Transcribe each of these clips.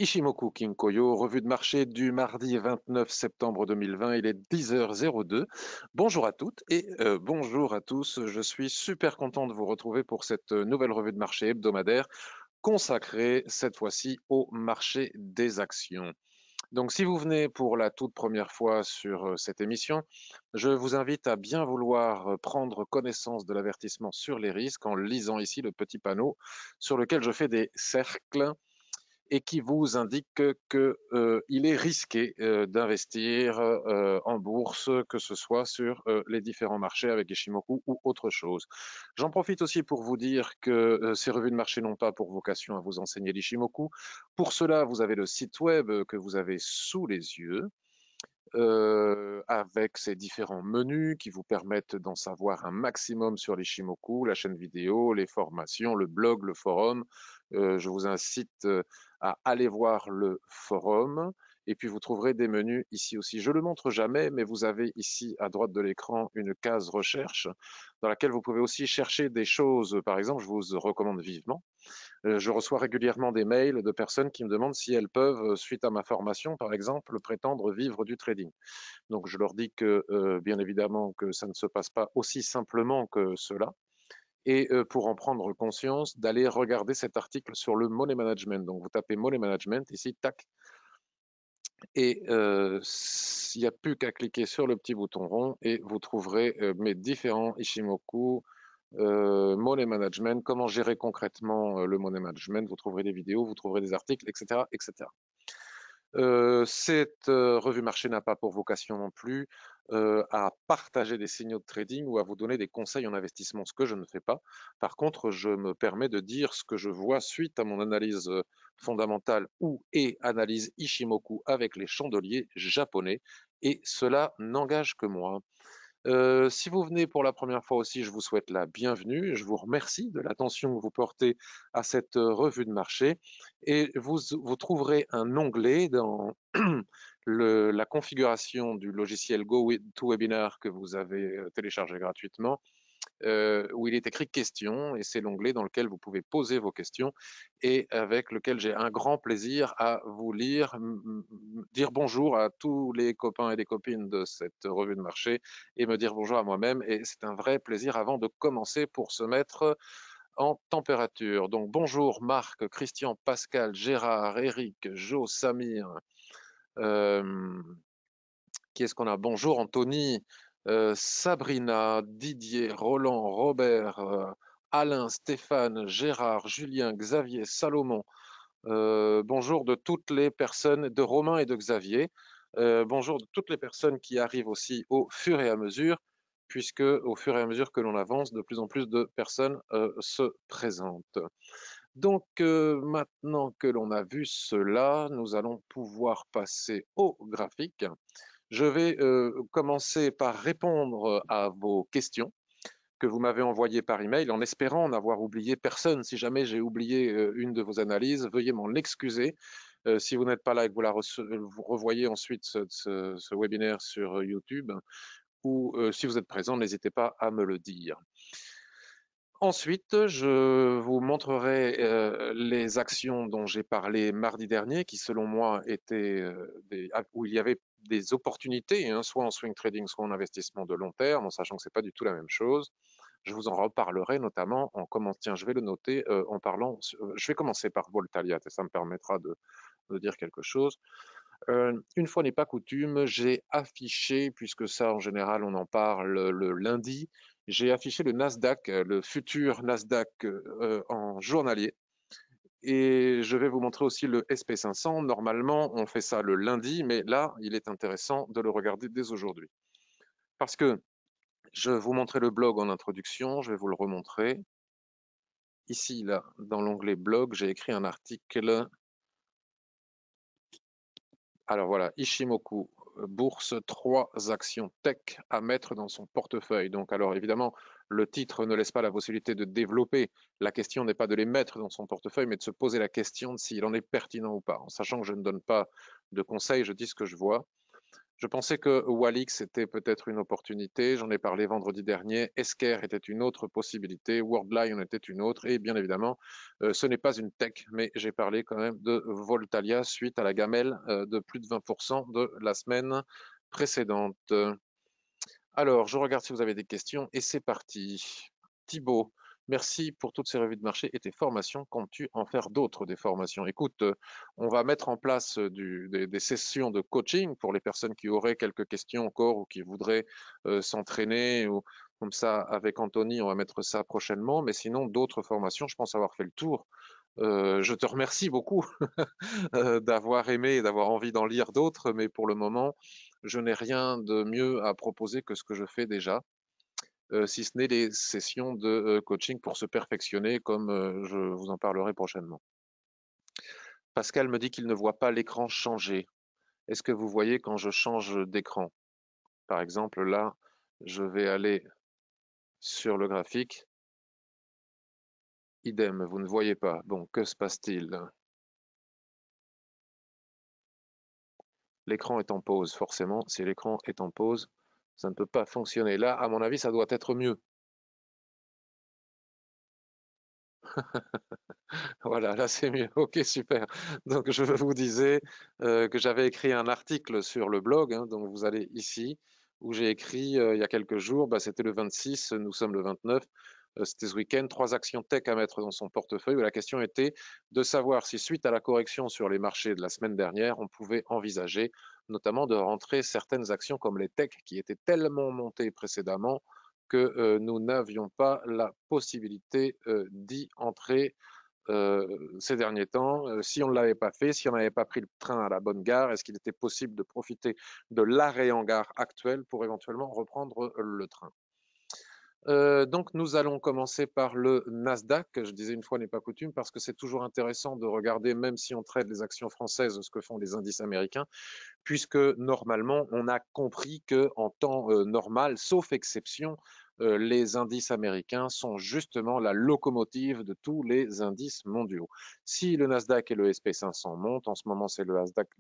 Ishimoku Kinkoyo, revue de marché du mardi 29 septembre 2020, il est 10h02. Bonjour à toutes et bonjour à tous. Je suis super content de vous retrouver pour cette nouvelle revue de marché hebdomadaire consacrée cette fois-ci au marché des actions. Donc si vous venez pour la toute première fois sur cette émission, je vous invite à bien vouloir prendre connaissance de l'avertissement sur les risques en lisant ici le petit panneau sur lequel je fais des cercles et qui vous indique qu'il est risqué d'investir en bourse, que ce soit sur les différents marchés avec Ishimoku ou autre chose. J'en profite aussi pour vous dire que ces revues de marché n'ont pas pour vocation à vous enseigner l'Ishimoku. Pour cela, vous avez le site web que vous avez sous les yeux. Avec ces différents menus qui vous permettent d'en savoir un maximum sur l'Ishimoku, la chaîne vidéo, les formations, le blog, le forum. Je vous incite à aller voir le forum. Et puis vous trouverez des menus ici aussi. Je le montre jamais, mais vous avez ici à droite de l'écran une case recherche dans laquelle vous pouvez aussi chercher des choses. Par exemple, je vous recommande vivement je reçois régulièrement des mails de personnes qui me demandent si elles peuvent, suite à ma formation, par exemple, prétendre vivre du trading. Donc je leur dis que, bien évidemment, que ça ne se passe pas aussi simplement que cela. Et pour en prendre conscience, d'aller regarder cet article sur le money management. Donc vous tapez money management ici, tac, et il n'y a plus qu'à cliquer sur le petit bouton rond et vous trouverez mes différents Ishimoku, money management, comment gérer concrètement le money management. Vous trouverez des vidéos, vous trouverez des articles, etc., etc. Cette revue marché n'a pas pour vocation non plus à partager des signaux de trading ou à vous donner des conseils en investissement, ce que je ne fais pas. Par contre, je me permets de dire ce que je vois suite à mon analyse fondamentale ou et analyse Ishimoku avec les chandeliers japonais, et cela n'engage que moi. Si vous venez pour la première fois aussi, je vous souhaite la bienvenue. Je vous remercie de l'attention que vous portez à cette revue de marché et vous trouverez un onglet dans la configuration du logiciel GoToWebinar que vous avez téléchargé gratuitement où il est écrit questions et c'est l'onglet dans lequel vous pouvez poser vos questions et avec lequel j'ai un grand plaisir à vous lire, dire bonjour à tous les copains et les copines de cette revue de marché et me dire bonjour à moi-même. Et c'est un vrai plaisir avant de commencer pour se mettre en température. Donc bonjour Marc, Christian, Pascal, Gérard, Eric, Jo, Samir. Euh, qui est-ce qu'on a? Bonjour Anthony, Sabrina, Didier, Roland, Robert, Alain, Stéphane, Gérard, Julien, Xavier, Salomon. Bonjour de toutes les personnes, de Romain et de Xavier. Bonjour de toutes les personnes qui arrivent aussi au fur et à mesure, puisque au fur et à mesure que l'on avance, de plus en plus de personnes se présentent. Donc maintenant que l'on a vu cela, nous allons pouvoir passer au graphique. Je vais commencer par répondre à vos questions que vous m'avez envoyées par email en espérant n'avoir oublié personne. Si jamais j'ai oublié une de vos analyses, veuillez m'en excuser. Si vous n'êtes pas là et que vous revoyez ensuite ce webinaire sur YouTube ou si vous êtes présent, n'hésitez pas à me le dire. Ensuite, je vous montrerai les actions dont j'ai parlé mardi dernier, qui selon moi étaient où il y avait des opportunités, hein, soit en swing trading, soit en investissement de long terme, en sachant que c'est pas du tout la même chose. Je vous en reparlerai notamment en comment, tiens, je vais le noter en parlant. Je vais commencer par Voltalia, et ça me permettra de dire quelque chose. Une fois n'est pas coutume, j'ai affiché, puisque ça en général on en parle le lundi, j'ai affiché le Nasdaq, le futur Nasdaq en journalier. Et je vais vous montrer aussi le SP500. Normalement, on fait ça le lundi, mais là, il est intéressant de le regarder dès aujourd'hui. Parce que je vous montrais le blog en introduction, je vais vous le remontrer. Ici, là, dans l'onglet blog, j'ai écrit un article. Alors voilà, Ishimoku, bourse, 3 actions tech à mettre dans son portefeuille. Donc alors évidemment, le titre ne laisse pas la possibilité de développer. La question n'est pas de les mettre dans son portefeuille, mais de se poser la question de s'il en est pertinent ou pas. En sachant que je ne donne pas de conseils, je dis ce que je vois. Je pensais que Walix était peut-être une opportunité. J'en ai parlé vendredi dernier. Esker était une autre possibilité. Worldline en était une autre. Et bien évidemment, ce n'est pas une tech, mais j'ai parlé quand même de Voltalia suite à la gamelle de plus de 20% de la semaine précédente. Alors, je regarde si vous avez des questions et c'est parti. Thibaut, merci pour toutes ces revues de marché et tes formations. Comptes-tu en faire d'autres des formations? Écoute, on va mettre en place des sessions de coaching pour les personnes qui auraient quelques questions encore ou qui voudraient s'entraîner ou comme ça avec Anthony, on va mettre ça prochainement. Mais sinon, d'autres formations, je pense avoir fait le tour. Je te remercie beaucoup d'avoir aimé et d'avoir envie d'en lire d'autres, mais pour le moment, je n'ai rien de mieux à proposer que ce que je fais déjà, si ce n'est les sessions de coaching pour se perfectionner, comme je vous en parlerai prochainement. Pascal me dit qu'il ne voit pas l'écran changer. Est-ce que vous voyez quand je change d'écran? Par exemple, là, je vais aller sur le graphique. Idem, vous ne voyez pas. Bon, que se passe-t-il? L'écran est en pause, forcément. Si l'écran est en pause, ça ne peut pas fonctionner. Là, à mon avis, ça doit être mieux. Voilà, là c'est mieux. Ok, super. Donc je vous disais que j'avais écrit un article sur le blog, hein, donc vous allez ici, où j'ai écrit il y a quelques jours, bah, c'était le 26, nous sommes le 29, c'était ce week-end, 3 actions tech à mettre dans son portefeuille, où la question était de savoir si suite à la correction sur les marchés de la semaine dernière, on pouvait envisager notamment de rentrer certaines actions comme les tech qui étaient tellement montées précédemment que nous n'avions pas la possibilité d'y entrer ces derniers temps. Si on ne l'avait pas fait, si on n'avait pas pris le train à la bonne gare, est-ce qu'il était possible de profiter de l'arrêt en gare actuel pour éventuellement reprendre le train? Donc nous allons commencer par le Nasdaq. Je disais une fois n'est pas coutume parce que c'est toujours intéressant de regarder, même si on traite les actions françaises, ce que font les indices américains, puisque normalement, on a compris que en temps normal, sauf exception, les indices américains sont justement la locomotive de tous les indices mondiaux. Si le Nasdaq et le SP 500 montent, en ce moment c'est le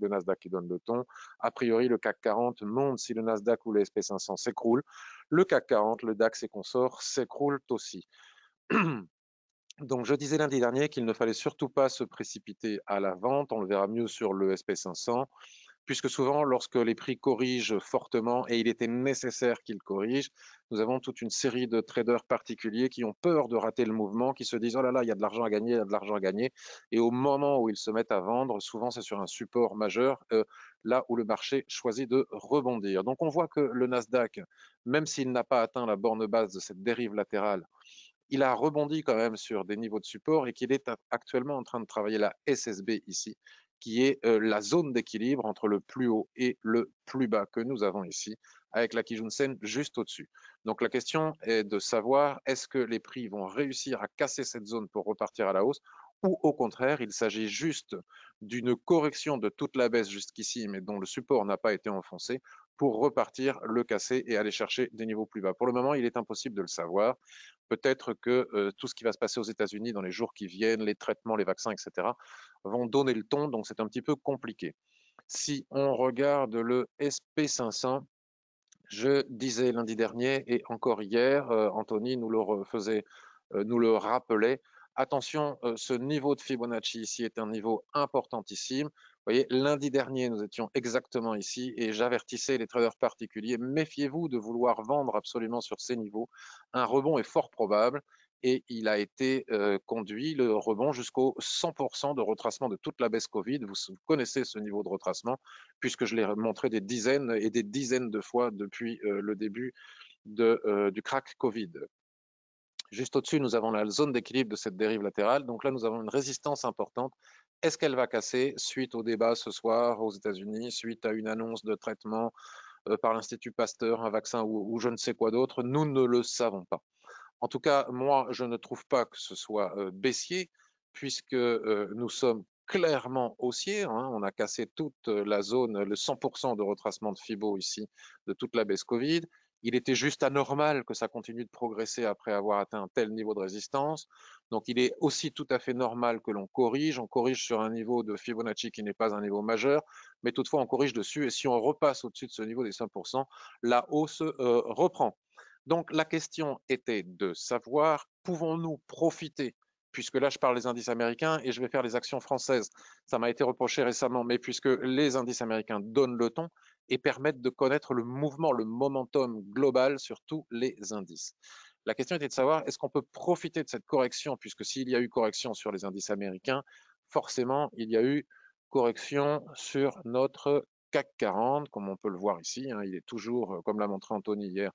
Nasdaq qui donne le ton, a priori le CAC 40 monte si le Nasdaq ou le SP 500 s'écroule, le CAC 40, le DAX et consorts s'écroulent aussi. Donc, je disais lundi dernier qu'il ne fallait surtout pas se précipiter à la vente. On le verra mieux sur le SP 500 puisque souvent, lorsque les prix corrigent fortement, et il était nécessaire qu'ils corrigent, nous avons toute une série de traders particuliers qui ont peur de rater le mouvement, qui se disent, oh là là, il y a de l'argent à gagner, il y a de l'argent à gagner. Et au moment où ils se mettent à vendre, souvent c'est sur un support majeur, là où le marché choisit de rebondir. Donc on voit que le Nasdaq, même s'il n'a pas atteint la borne basse de cette dérive latérale, il a rebondi quand même sur des niveaux de support et qu'il est actuellement en train de travailler la SSB ici, qui est la zone d'équilibre entre le plus haut et le plus bas que nous avons ici, avec la Kijun-sen juste au-dessus. Donc la question est de savoir est-ce que les prix vont réussir à casser cette zone pour repartir à la hausse ou au contraire, il s'agit juste d'une correction de toute la baisse jusqu'ici, mais dont le support n'a pas été enfoncé, pour repartir, le casser et aller chercher des niveaux plus bas. Pour le moment, il est impossible de le savoir. Peut-être que tout ce qui va se passer aux États-Unis dans les jours qui viennent, les traitements, les vaccins, etc., vont donner le ton, donc c'est un petit peu compliqué. Si on regarde le SP 500, je disais lundi dernier et encore hier, Anthony nous le rappelait. Attention, ce niveau de Fibonacci ici est un niveau importantissime. Vous voyez, lundi dernier, nous étions exactement ici et j'avertissais les traders particuliers, méfiez-vous de vouloir vendre absolument sur ces niveaux. Un rebond est fort probable et il a été conduit, le rebond, jusqu'au 100% de retracement de toute la baisse Covid. Vous connaissez ce niveau de retracement puisque je l'ai montré des dizaines et des dizaines de fois depuis le début du crack Covid. Juste au-dessus, nous avons la zone d'équilibre de cette dérive latérale. Donc là, nous avons une résistance importante. Est-ce qu'elle va casser suite au débat ce soir aux États-Unis, suite à une annonce de traitement par l'Institut Pasteur, un vaccin ou je ne sais quoi d'autre? Nous ne le savons pas. En tout cas, moi, je ne trouve pas que ce soit baissier, puisque nous sommes clairement haussiers. Hein. On a cassé toute la zone, le 100% de retracement de Fibo ici, de toute la baisse Covid. Il était juste anormal que ça continue de progresser après avoir atteint un tel niveau de résistance. Donc il est aussi tout à fait normal que l'on corrige. On corrige sur un niveau de Fibonacci qui n'est pas un niveau majeur, mais toutefois on corrige dessus. Et si on repasse au-dessus de ce niveau des 5%, la hausse reprend. Donc la question était de savoir, pouvons-nous profiter, puisque là je parle des indices américains et je vais faire les actions françaises. Ça m'a été reproché récemment, mais puisque les indices américains donnent le ton et permettent de connaître le mouvement, le momentum global sur tous les indices. La question était de savoir, est-ce qu'on peut profiter de cette correction, puisque s'il y a eu correction sur les indices américains, forcément il y a eu correction sur notre CAC 40, comme on peut le voir ici, hein, il est toujours, comme l'a montré Anthony hier,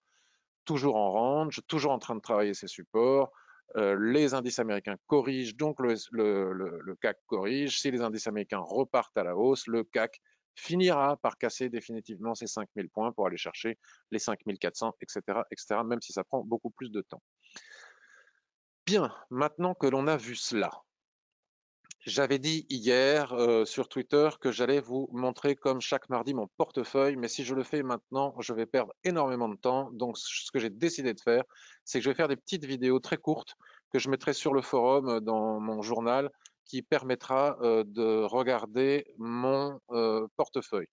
toujours en range, toujours en train de travailler ses supports. Les indices américains corrigent, donc le CAC corrige. Si les indices américains repartent à la hausse, le CAC finira par casser définitivement ses 5000 points pour aller chercher les 5400, etc., etc., même si ça prend beaucoup plus de temps. Bien, maintenant que l'on a vu cela, j'avais dit hier sur Twitter que j'allais vous montrer comme chaque mardi mon portefeuille, mais si je le fais maintenant, je vais perdre énormément de temps. Donc ce que j'ai décidé de faire, c'est que je vais faire des petites vidéos très courtes que je mettrai sur le forum dans mon journal qui permettra de regarder mon portefeuille.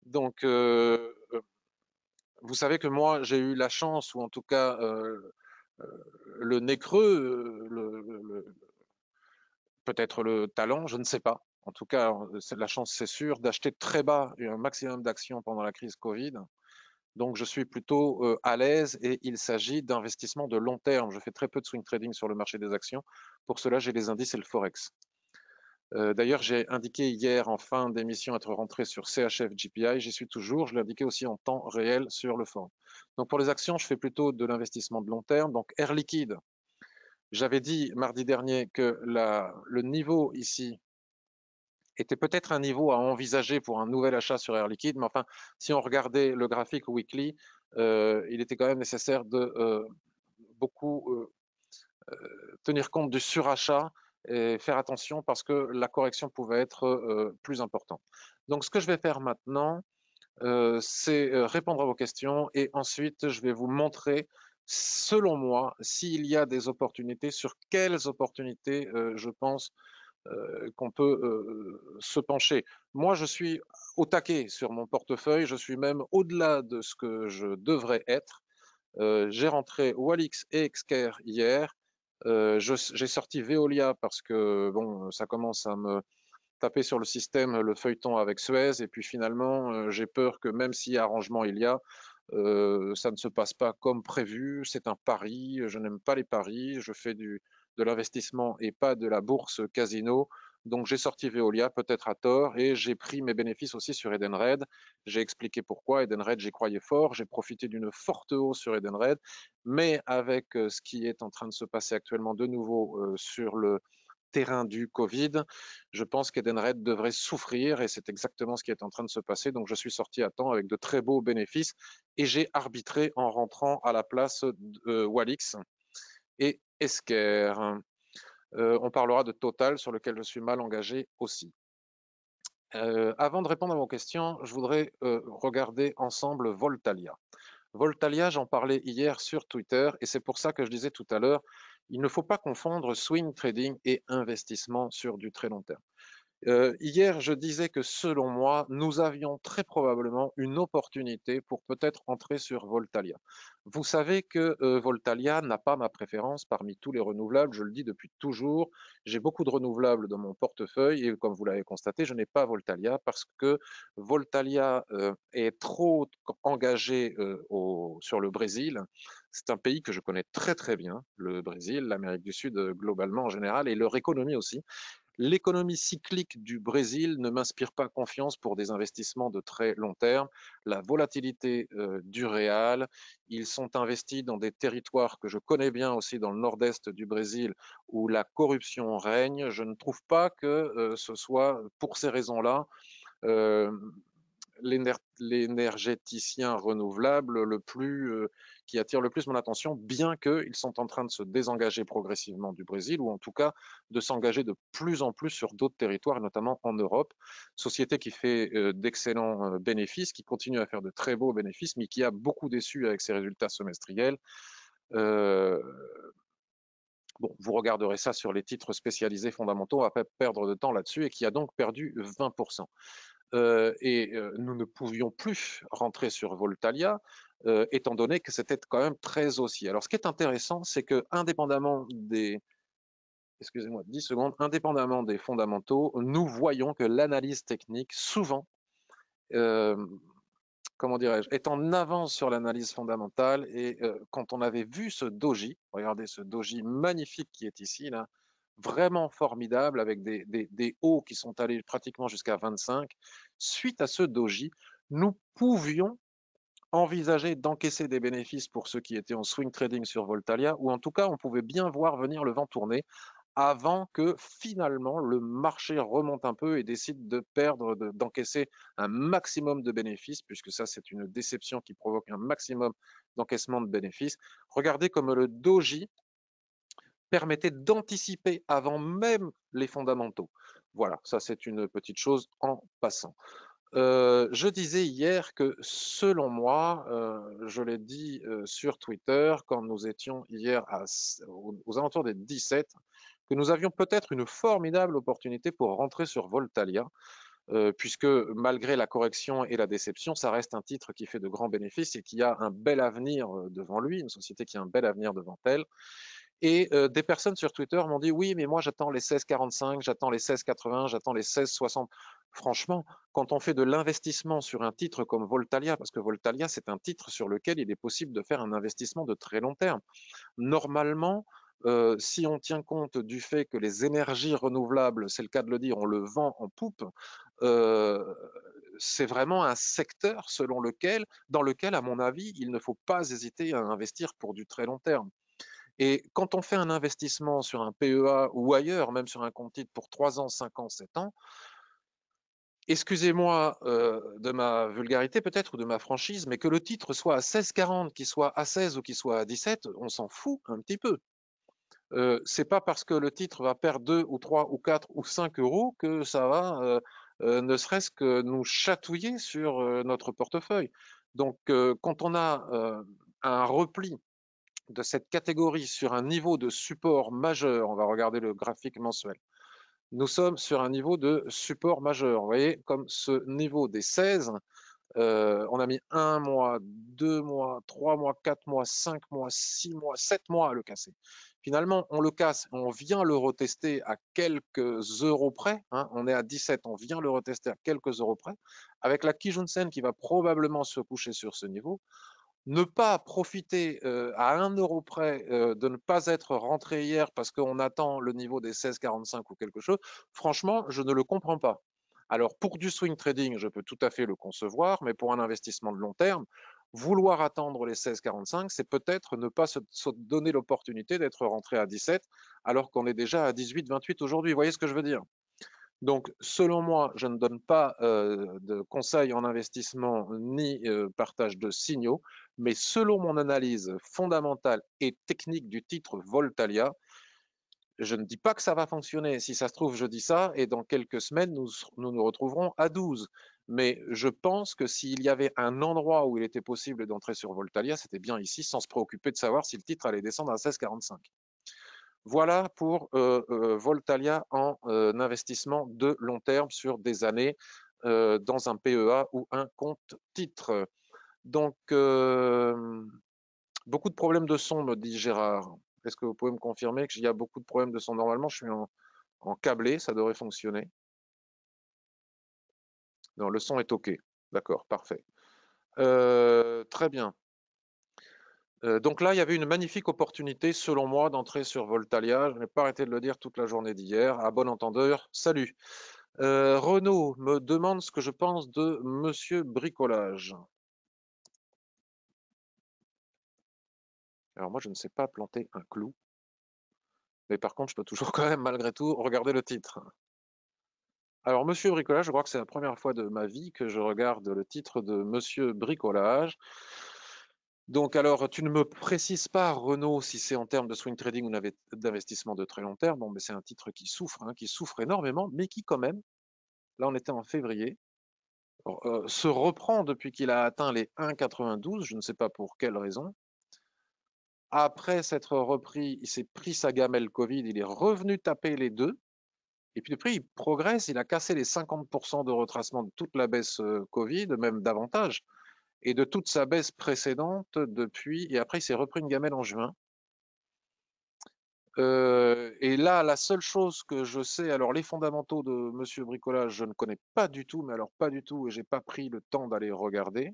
Donc vous savez que moi j'ai eu la chance, ou en tout cas le nez creux, peut-être le talent, je ne sais pas. En tout cas, la chance, c'est sûr, d'acheter très bas un maximum d'actions pendant la crise Covid. Donc, je suis plutôt à l'aise et il s'agit d'investissements de long terme. Je fais très peu de swing trading sur le marché des actions. Pour cela, j'ai les indices et le forex. D'ailleurs, j'ai indiqué hier en fin d'émission être rentré sur CHF GPI. J'y suis toujours. Je l'ai indiqué aussi en temps réel sur le forum. Donc, pour les actions, je fais plutôt de l'investissement de long terme. Donc, Air Liquide, j'avais dit mardi dernier que le niveau ici était peut-être un niveau à envisager pour un nouvel achat sur Air Liquide, mais enfin, si on regardait le graphique weekly, il était quand même nécessaire de beaucoup tenir compte du surachat et faire attention parce que la correction pouvait être plus importante. Donc, ce que je vais faire maintenant, c'est répondre à vos questions et ensuite, je vais vous montrer, selon moi, s'il y a des opportunités, sur quelles opportunités je pense qu'on peut se pencher. Moi, je suis au taquet sur mon portefeuille, je suis même au-delà de ce que je devrais être. J'ai rentré Walix et Exker hier. J'ai sorti Veolia parce que bon, ça commence à me taper sur le système, le feuilleton avec Suez, et puis finalement, j'ai peur que même si arrangement il y a, ça ne se passe pas comme prévu. C'est un pari. Je n'aime pas les paris. Je fais de l'investissement et pas de la bourse casino. Donc j'ai sorti Veolia, peut-être à tort, et j'ai pris mes bénéfices aussi sur Edenred. J'ai expliqué pourquoi. Edenred, j'y croyais fort. J'ai profité d'une forte hausse sur Edenred, mais avec ce qui est en train de se passer actuellement de nouveau sur le terrain du Covid, je pense qu'Edenred devrait souffrir et c'est exactement ce qui est en train de se passer. Donc je suis sorti à temps avec de très beaux bénéfices et j'ai arbitré en rentrant à la place de Walix et Esker. On parlera de Total sur lequel je suis mal engagé aussi. Avant de répondre à vos questions, je voudrais regarder ensemble Voltalia. Voltalia, j'en parlais hier sur Twitter et c'est pour ça que je disais tout à l'heure, il ne faut pas confondre swing trading et investissement sur du très long terme. Hier, je disais que selon moi, nous avions très probablement une opportunité pour peut-être entrer sur Voltalia. Vous savez que Voltalia n'a pas ma préférence parmi tous les renouvelables, je le dis depuis toujours. J'ai beaucoup de renouvelables dans mon portefeuille et comme vous l'avez constaté, je n'ai pas Voltalia parce que Voltalia est trop engagé sur le Brésil. C'est un pays que je connais très très bien, le Brésil, l'Amérique du Sud globalement en général et leur économie aussi. L'économie cyclique du Brésil ne m'inspire pas confiance pour des investissements de très long terme. La volatilité du réal, ils sont investis dans des territoires que je connais bien aussi dans le nord-est du Brésil où la corruption règne. Je ne trouve pas que ce soit pour ces raisons-là euh, l'énergéticien renouvelable le plus qui attire le plus mon attention, bien qu'ils sont en train de se désengager progressivement du Brésil, ou en tout cas de s'engager de plus en plus sur d'autres territoires, notamment en Europe. Société qui fait d'excellents bénéfices, qui continue à faire de très beaux bénéfices, mais qui a beaucoup déçu avec ses résultats semestriels. Euh, Bon, vous regarderez ça sur les titres spécialisés fondamentaux, on va pas perdre de temps là-dessus, et qui a donc perdu 20%. Nous ne pouvions plus rentrer sur Voltalia, étant donné que c'était quand même très haussier. Alors, ce qui est intéressant, c'est que indépendamment des, excusez-moi, 10 secondes, indépendamment des fondamentaux, nous voyons que l'analyse technique, souvent, euh, comment dirais-je, est en avance sur l'analyse fondamentale. Et quand on avait vu ce doji, regardez ce doji magnifique qui est ici, là, vraiment formidable, avec des hauts qui sont allés pratiquement jusqu'à 25, suite à ce doji, nous pouvions envisager d'encaisser des bénéfices pour ceux qui étaient en swing trading sur Voltalia, ou en tout cas, on pouvait bien voir venir le vent tourner avant que finalement le marché remonte un peu et décide de perdre, d'encaisser un maximum de bénéfices, puisque ça c'est une déception qui provoque un maximum d'encaissement de bénéfices. Regardez comme le doji permettait d'anticiper avant même les fondamentaux. Voilà, ça c'est une petite chose en passant. Je disais hier que selon moi, je l'ai dit sur Twitter quand nous étions hier aux alentours des 17, que nous avions peut-être une formidable opportunité pour rentrer sur Voltalia, puisque malgré la correction et la déception, ça reste un titre qui fait de grands bénéfices et qui a un bel avenir devant lui, une société qui a un bel avenir devant elle. Et des personnes sur Twitter m'ont dit oui, mais moi j'attends les 16,45, j'attends les 16,80, j'attends les 16,60. Franchement, quand on fait de l'investissement sur un titre comme Voltalia, parce que Voltalia c'est un titre sur lequel il est possible de faire un investissement de très long terme. Normalement, si on tient compte du fait que les énergies renouvelables, c'est le cas de le dire, on le vend en poupe, euh, c'est vraiment un secteur dans lequel, à mon avis, il ne faut pas hésiter à investir pour du très long terme. Et quand on fait un investissement sur un PEA ou ailleurs, même sur un compte titre pour 3 ans, 5 ans, 7 ans, excusez-moi de ma vulgarité peut-être ou de ma franchise, mais que le titre soit à 16,40, qu'il soit à 16 ou qu'il soit à 17, on s'en fout un petit peu. C'est pas parce que le titre va perdre 2 ou 3 ou 4 ou 5 euros que ça va ne serait-ce que nous chatouiller sur notre portefeuille. Donc quand on a un repli de cette catégorie sur un niveau de support majeur, on va regarder le graphique mensuel, nous sommes sur un niveau de support majeur. Vous voyez, comme ce niveau des 16, on a mis 1 mois, 2 mois, 3 mois, 4 mois, 5 mois, 6 mois, 7 mois à le casser. Finalement, on le casse, on vient le retester à quelques euros près. Hein, on est à 17, on vient le retester à quelques euros près. Avec la Kijun-sen qui va probablement se coucher sur ce niveau, ne pas profiter à 1 euro près de ne pas être rentré hier parce qu'on attend le niveau des 16,45 ou quelque chose, franchement, je ne le comprends pas. Alors, pour du swing trading, je peux tout à fait le concevoir, mais pour un investissement de long terme, vouloir attendre les 16,45, c'est peut-être ne pas se donner l'opportunité d'être rentré à 17 alors qu'on est déjà à 18, 28 aujourd'hui. Vous voyez ce que je veux dire? Donc, selon moi, je ne donne pas de conseils en investissement ni partage de signaux, mais selon mon analyse fondamentale et technique du titre Voltalia, je ne dis pas que ça va fonctionner. Si ça se trouve, je dis ça et dans quelques semaines, nous retrouverons à 12. Mais je pense que s'il y avait un endroit où il était possible d'entrer sur Voltalia, c'était bien ici, sans se préoccuper de savoir si le titre allait descendre à 16,45. Voilà pour Voltalia en investissement de long terme sur des années dans un PEA ou un compte titre. Donc, beaucoup de problèmes de son, me dit Gérard. Est-ce que vous pouvez me confirmer qu'il y a beaucoup de problèmes de son? Normalement, je suis en câblé, ça devrait fonctionner. Non, le son est OK. D'accord, parfait. Très bien. Donc là, il y avait une magnifique opportunité, selon moi, d'entrer sur Voltalia. Je n'ai pas arrêté de le dire toute la journée d'hier. À bon entendeur, salut. Renaud me demande ce que je pense de Monsieur Bricolage. Alors moi, je ne sais pas planter un clou, mais par contre, je peux toujours quand même, malgré tout, regarder le titre. Alors, Monsieur Bricolage, je crois que c'est la première fois de ma vie que je regarde le titre de Monsieur Bricolage. Donc, alors, tu ne me précises pas, Renault, si c'est en termes de swing trading ou d'investissement de très long terme. Bon, mais c'est un titre qui souffre énormément, mais qui quand même, là on était en février, se reprend depuis qu'il a atteint les 1,92, je ne sais pas pour quelle raison. Après s'être repris, il s'est pris sa gamelle Covid, il est revenu taper les deux. Et puis depuis, il progresse, il a cassé les 50% de retracement de toute la baisse Covid, même davantage, et de toute sa baisse précédente depuis. Et après, il s'est repris une gamelle en juin. Et là, la seule chose que je sais, alors les fondamentaux de Monsieur Bricolage, je ne connais pas du tout, mais alors pas du tout, et j'ai pas pris le temps d'aller regarder.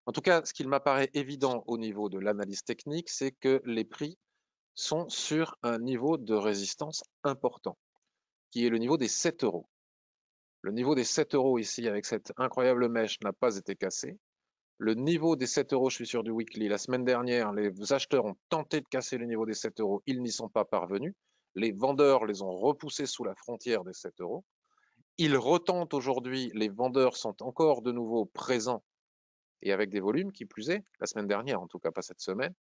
En tout cas, ce qu'il m'apparaît évident au niveau de l'analyse technique, c'est que les prix sont sur un niveau de résistance important, qui est le niveau des 7 euros. Le niveau des 7 euros ici, avec cette incroyable mèche, n'a pas été cassé. Le niveau des 7 euros, je suis sur du weekly. La semaine dernière, les acheteurs ont tenté de casser le niveau des 7 euros. Ils n'y sont pas parvenus. Les vendeurs les ont repoussés sous la frontière des 7 euros. Ils retentent aujourd'hui. Les vendeurs sont encore de nouveau présents et avec des volumes qui plus est, la semaine dernière, en tout cas pas cette semaine,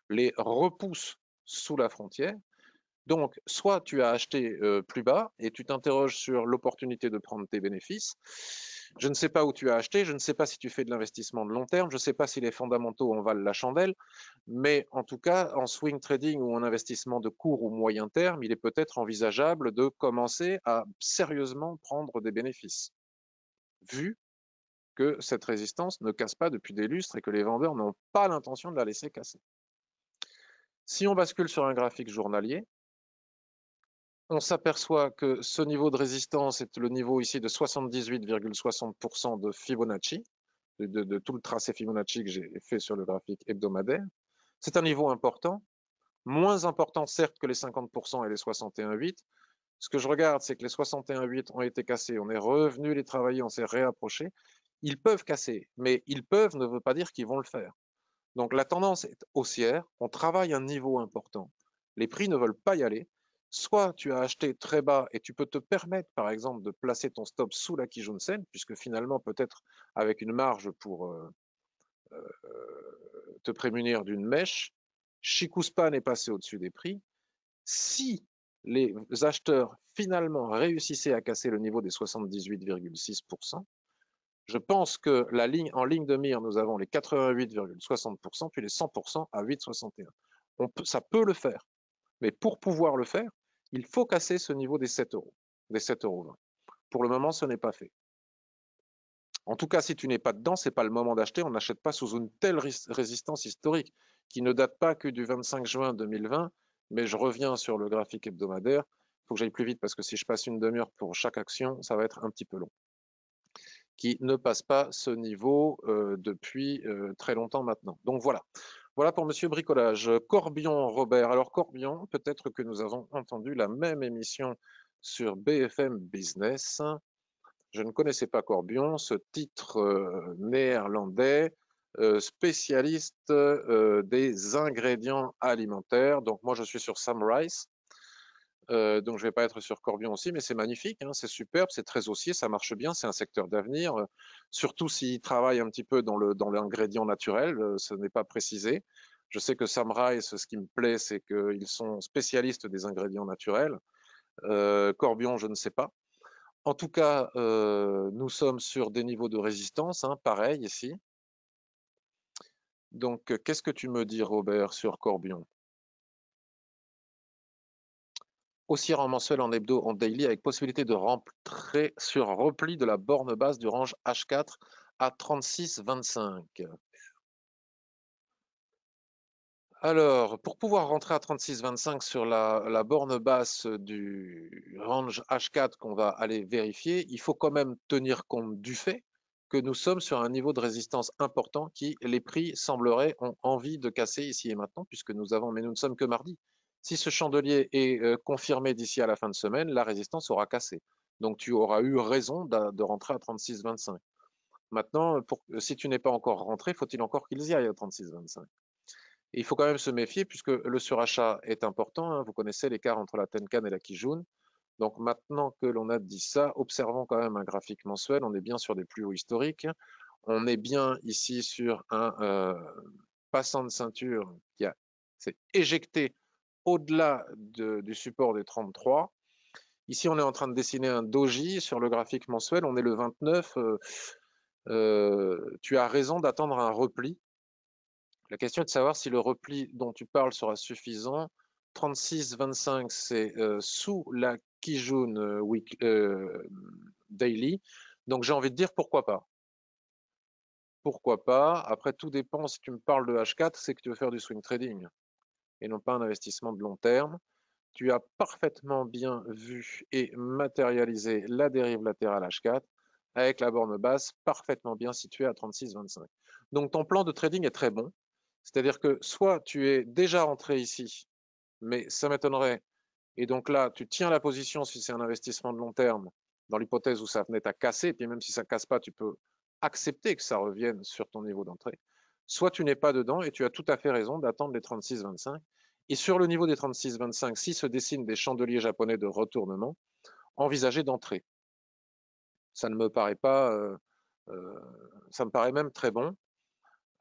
les repoussent sous la frontière. Donc, soit tu as acheté plus bas et tu t'interroges sur l'opportunité de prendre tes bénéfices. Je ne sais pas où tu as acheté, je ne sais pas si tu fais de l'investissement de long terme, je ne sais pas si les fondamentaux en valent la chandelle, mais en tout cas, en swing trading ou en investissement de court ou moyen terme, il est peut-être envisageable de commencer à sérieusement prendre des bénéfices, vu que cette résistance ne casse pas depuis des lustres et que les vendeurs n'ont pas l'intention de la laisser casser. Si on bascule sur un graphique journalier, on s'aperçoit que ce niveau de résistance est le niveau ici de 78,60% de Fibonacci, de tout le tracé Fibonacci que j'ai fait sur le graphique hebdomadaire. C'est un niveau important, moins important certes que les 50% et les 61,8. Ce que je regarde, c'est que les 61,8 ont été cassés, on est revenu les travailler, on s'est réapproché. Ils peuvent casser, mais ils peuvent ne veut pas dire qu'ils vont le faire. Donc la tendance est haussière, on travaille un niveau important. Les prix ne veulent pas y aller. Soit tu as acheté très bas et tu peux te permettre, par exemple, de placer ton stop sous la Kijun-sen, puisque finalement, peut-être avec une marge pour te prémunir d'une mèche, Shikuspan est passé au-dessus des prix. Si les acheteurs finalement réussissaient à casser le niveau des 78,6%, je pense que en ligne de mire, nous avons les 88,60%, puis les 100% à 8,61. Ça peut le faire. Mais pour pouvoir le faire, il faut casser ce niveau des 7 euros, des 7,20 euros. Pour le moment, ce n'est pas fait. En tout cas, si tu n'es pas dedans, ce n'est pas le moment d'acheter. On n'achète pas sous une telle résistance historique qui ne date pas que du 25 juin 2020. Mais je reviens sur le graphique hebdomadaire. Il faut que j'aille plus vite parce que si je passe une demi-heure pour chaque action, ça va être un petit peu long. Qui ne passe pas ce niveau depuis très longtemps maintenant. Donc voilà. Voilà pour Monsieur Bricolage. Corbion, Robert. Alors Corbion, peut-être que nous avons entendu la même émission sur BFM Business. Je ne connaissais pas Corbion, ce titre néerlandais, spécialiste des ingrédients alimentaires. Donc moi je suis sur Sam Rice. Donc je ne vais pas être sur Corbion aussi, mais c'est magnifique, hein, c'est superbe, c'est très haussier, ça marche bien, c'est un secteur d'avenir, surtout s'il travaille un petit peu dans l'ingrédient naturel, ce n'est pas précisé. Je sais que Sam Rice, ce qui me plaît, c'est qu'ils sont spécialistes des ingrédients naturels. Corbion, je ne sais pas. En tout cas, nous sommes sur des niveaux de résistance, hein, pareil ici. Donc, qu'est-ce que tu me dis, Robert, sur Corbion? Haussière en mensuel, en hebdo, en daily, avec possibilité de rentrer sur repli de la borne basse du range H4 à 36,25. Alors, pour pouvoir rentrer à 36,25 sur la borne basse du range H4 qu'on va aller vérifier, il faut quand même tenir compte du fait que nous sommes sur un niveau de résistance important qui, les prix sembleraient, ont envie de casser ici et maintenant, puisque mais nous ne sommes que mardi. Si ce chandelier est confirmé d'ici à la fin de semaine, la résistance aura cassé. Donc tu auras eu raison de rentrer à 36,25. Maintenant, si tu n'es pas encore rentré, faut-il encore qu'ils y aillent à 36,25? Et il faut quand même se méfier puisque le surachat est important, hein. Vous connaissez l'écart entre la Tenkan et la Kijun. Donc maintenant que l'on a dit ça, observons quand même un graphique mensuel. On est bien sur des plus hauts historiques. On est bien ici sur un passant de ceinture qui s'est éjecté au-delà du support des 33. Ici, on est en train de dessiner un doji sur le graphique mensuel. On est le 29. Tu as raison d'attendre un repli. La question est de savoir si le repli dont tu parles sera suffisant. 36,25, c'est sous la Kijun Daily. Donc j'ai envie de dire pourquoi pas. Pourquoi pas? Après, tout dépend. Si tu me parles de H4, c'est que tu veux faire du swing trading et non pas un investissement de long terme. Tu as parfaitement bien vu et matérialisé la dérive latérale H4 avec la borne basse parfaitement bien située à 36,25. Donc ton plan de trading est très bon. C'est-à-dire que soit tu es déjà entré ici, mais ça m'étonnerait, et donc là, tu tiens la position si c'est un investissement de long terme, dans l'hypothèse où ça venait à casser, et puis même si ça ne casse pas, tu peux accepter que ça revienne sur ton niveau d'entrée. Soit tu n'es pas dedans, et tu as tout à fait raison d'attendre les 36,25. Et sur le niveau des 36,25, si se dessinent des chandeliers japonais de retournement, envisagez d'entrer. Ça ne me paraît pas, ça me paraît même très bon.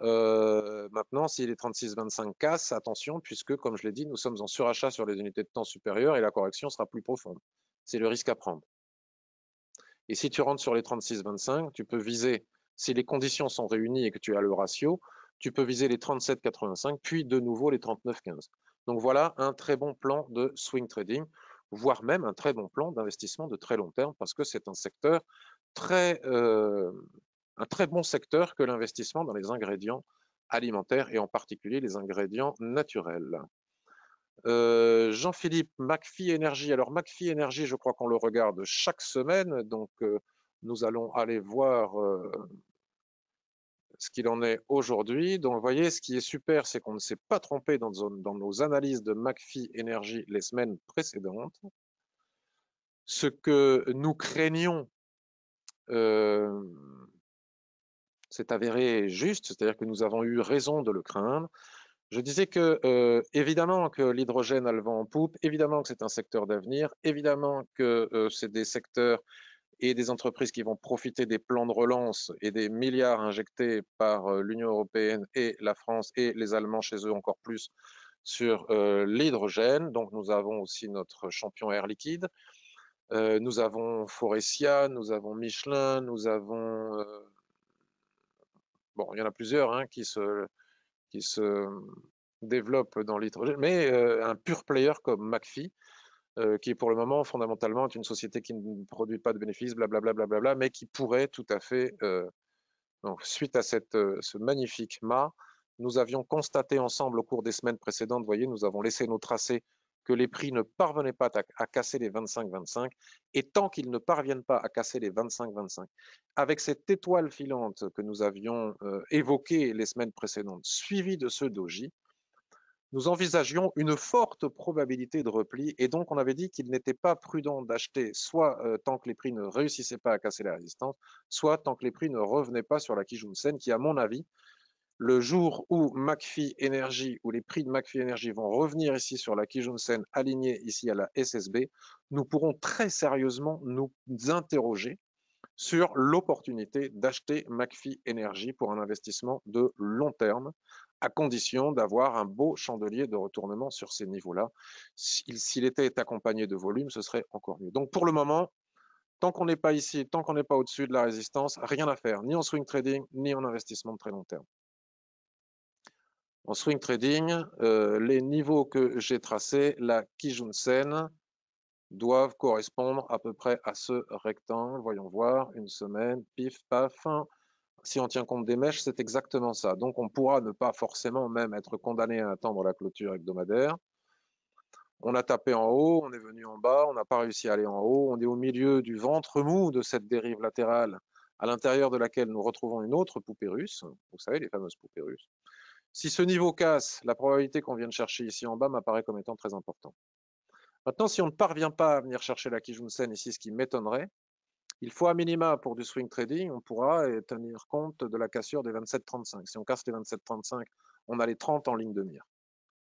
Maintenant, si les 36-25 cassent, attention, puisque, comme je l'ai dit, nous sommes en surachat sur les unités de temps supérieures et la correction sera plus profonde. C'est le risque à prendre. Et si tu rentres sur les 36-25, tu peux viser, si les conditions sont réunies et que tu as le ratio, tu peux viser les 37-85, puis de nouveau les 39-15. Donc voilà un très bon plan de swing trading, voire même un très bon plan d'investissement de très long terme, parce que c'est un secteur un très bon secteur que l'investissement dans les ingrédients alimentaires et en particulier les ingrédients naturels. Jean-Philippe, McPhee Energy. Alors McPhee Energy, je crois qu'on le regarde chaque semaine, donc nous allons aller voir ce qu'il en est aujourd'hui. Donc vous voyez, ce qui est super, c'est qu'on ne s'est pas trompé dans nos analyses de McPhee Energy les semaines précédentes. Ce que nous craignions s'est avéré juste, c'est-à-dire que nous avons eu raison de le craindre. Je disais que, évidemment, que l'hydrogène a le vent en poupe, évidemment que c'est un secteur d'avenir, évidemment que c'est des secteurs et des entreprises qui vont profiter des plans de relance et des milliards injectés par l'Union européenne et la France et les Allemands chez eux encore plus sur l'hydrogène. Donc nous avons aussi notre champion Air Liquide, nous avons Forestia, nous avons Michelin, nous avons bon, il y en a plusieurs hein, qui se développent dans l'hydrogène, mais un pur player comme McPhee, qui pour le moment fondamentalement est une société qui ne produit pas de bénéfices, blablabla, blablabla, mais qui pourrait tout à fait, donc suite à ce magnifique mât, nous avions constaté ensemble au cours des semaines précédentes, vous voyez, nous avons laissé nos tracés que les prix ne parvenaient pas à casser les 25-25, et tant qu'ils ne parviennent pas à casser les 25-25, avec cette étoile filante que nous avions évoquée les semaines précédentes, suivie de ce doji, nous envisagions une forte probabilité de repli, et donc on avait dit qu'il n'était pas prudent d'acheter soit tant que les prix ne réussissaient pas à casser la résistance, soit tant que les prix ne revenaient pas sur la Kijun-sen, qui à mon avis, le jour où McPhee Energy, où les prix de McPhee Energy vont revenir ici sur la Kijun-sen alignée ici à la SSB, nous pourrons très sérieusement nous interroger sur l'opportunité d'acheter McPhee Energy pour un investissement de long terme, à condition d'avoir un beau chandelier de retournement sur ces niveaux-là. S'il était accompagné de volume, ce serait encore mieux. Donc pour le moment, tant qu'on n'est pas ici, tant qu'on n'est pas au-dessus de la résistance, rien à faire, ni en swing trading, ni en investissement de très long terme. En swing trading, les niveaux que j'ai tracés, la Kijun-sen, doivent correspondre à peu près à ce rectangle. Voyons voir, une semaine, pif, paf. Si on tient compte des mèches, c'est exactement ça. Donc on pourra ne pas forcément même être condamné à attendre la clôture hebdomadaire. On a tapé en haut, on est venu en bas, on n'a pas réussi à aller en haut, on est au milieu du ventre mou de cette dérive latérale à l'intérieur de laquelle nous retrouvons une autre poupée russe, vous savez, les fameuses poupées russes. Si ce niveau casse, la probabilité qu'on vienne chercher ici en bas m'apparaît comme étant très importante. Maintenant, si on ne parvient pas à venir chercher la Kijun-sen ici, ce qui m'étonnerait, il faut à minima pour du swing trading, on pourra tenir compte de la cassure des 27,35. Si on casse les 27,35, on a les 30 en ligne de mire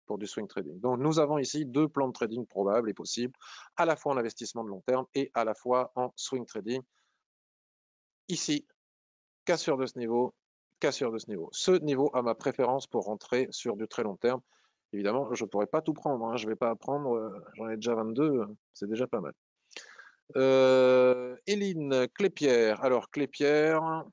pour du swing trading. Donc nous avons ici deux plans de trading probables et possibles, à la fois en investissement de long terme et à la fois en swing trading. Ici, cassure de ce niveau, cassure de ce niveau. Ce niveau a ma préférence pour rentrer sur du très long terme. Évidemment, je ne pourrais pas tout prendre, hein. Je ne vais pas prendre, j'en ai déjà 22, c'est déjà pas mal. Éline Clépierre. Alors, Clépierre,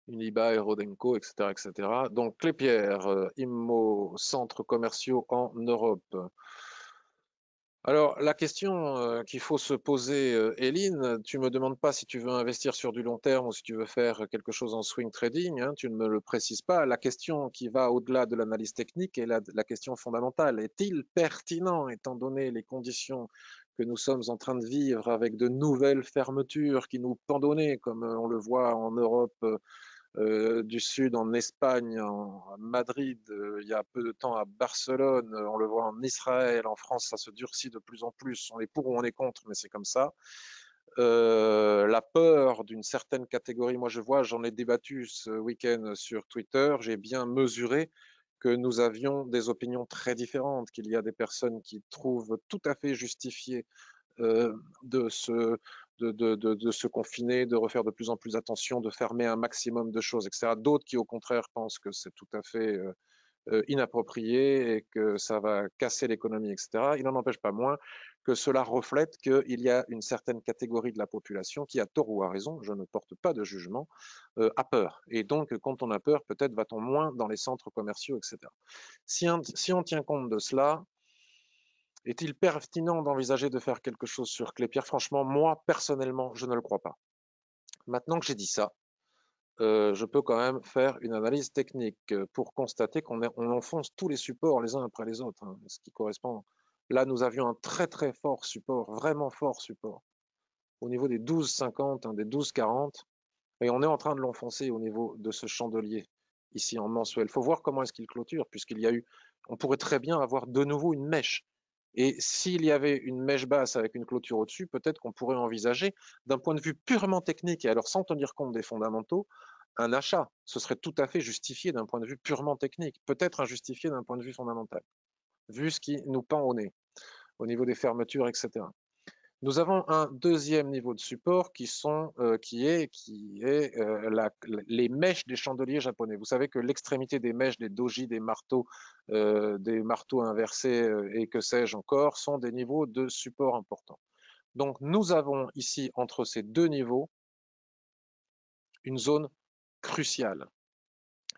Unibail, Rodenko, etc., etc. Donc, Clépierre, Immo, centres commerciaux en Europe. Alors, la question qu'il faut se poser, Éline, tu me demandes pas si tu veux investir sur du long terme ou si tu veux faire quelque chose en swing trading, hein, tu ne me le précises pas. La question qui va au-delà de l'analyse technique est la question fondamentale. Est-il pertinent, étant donné les conditions que nous sommes en train de vivre avec de nouvelles fermetures qui nous pendonnaient, comme on le voit en Europe du Sud, en Espagne, à Madrid, il y a peu de temps à Barcelone, on le voit en Israël, en France, ça se durcit de plus en plus. On est pour ou on est contre, mais c'est comme ça. La peur d'une certaine catégorie, moi je vois, j'en ai débattu ce week-end sur Twitter, j'ai bien mesuré que nous avions des opinions très différentes, qu'il y a des personnes qui trouvent tout à fait justifié de se confiner, de refaire de plus en plus attention, de fermer un maximum de choses, etc. D'autres qui, au contraire, pensent que c'est tout à fait inapproprié et que ça va casser l'économie, etc. Il n'en empêche pas moins que cela reflète qu'il y a une certaine catégorie de la population qui, a tort ou a raison, je ne porte pas de jugement, a peur. Et donc, quand on a peur, peut-être va-t-on moins dans les centres commerciaux, etc. Si on tient compte de cela, est-il pertinent d'envisager de faire quelque chose sur Clépierre? Franchement, moi, personnellement, je ne le crois pas. Maintenant que j'ai dit ça, je peux quand même faire une analyse technique pour constater on enfonce tous les supports les uns après les autres, hein, ce qui correspond. Là, nous avions un très très fort support, vraiment fort support, au niveau des 12,50, hein, des 12,40, et on est en train de l'enfoncer au niveau de ce chandelier, ici en mensuel. Il faut voir comment est-ce qu'il clôture, puisqu'il y a eu, on pourrait très bien avoir de nouveau une mèche. Et s'il y avait une mèche basse avec une clôture au-dessus, peut-être qu'on pourrait envisager, d'un point de vue purement technique, et alors sans tenir compte des fondamentaux, un achat. Ce serait tout à fait justifié d'un point de vue purement technique, peut-être injustifié d'un point de vue fondamental, vu ce qui nous pend au nez, au niveau des fermetures, etc. Nous avons un deuxième niveau de support qui est les mèches des chandeliers japonais. Vous savez que l'extrémité des mèches, des doji, des marteaux inversés et que sais-je encore, sont des niveaux de support importants. Donc nous avons ici, entre ces deux niveaux, une zone cruciale.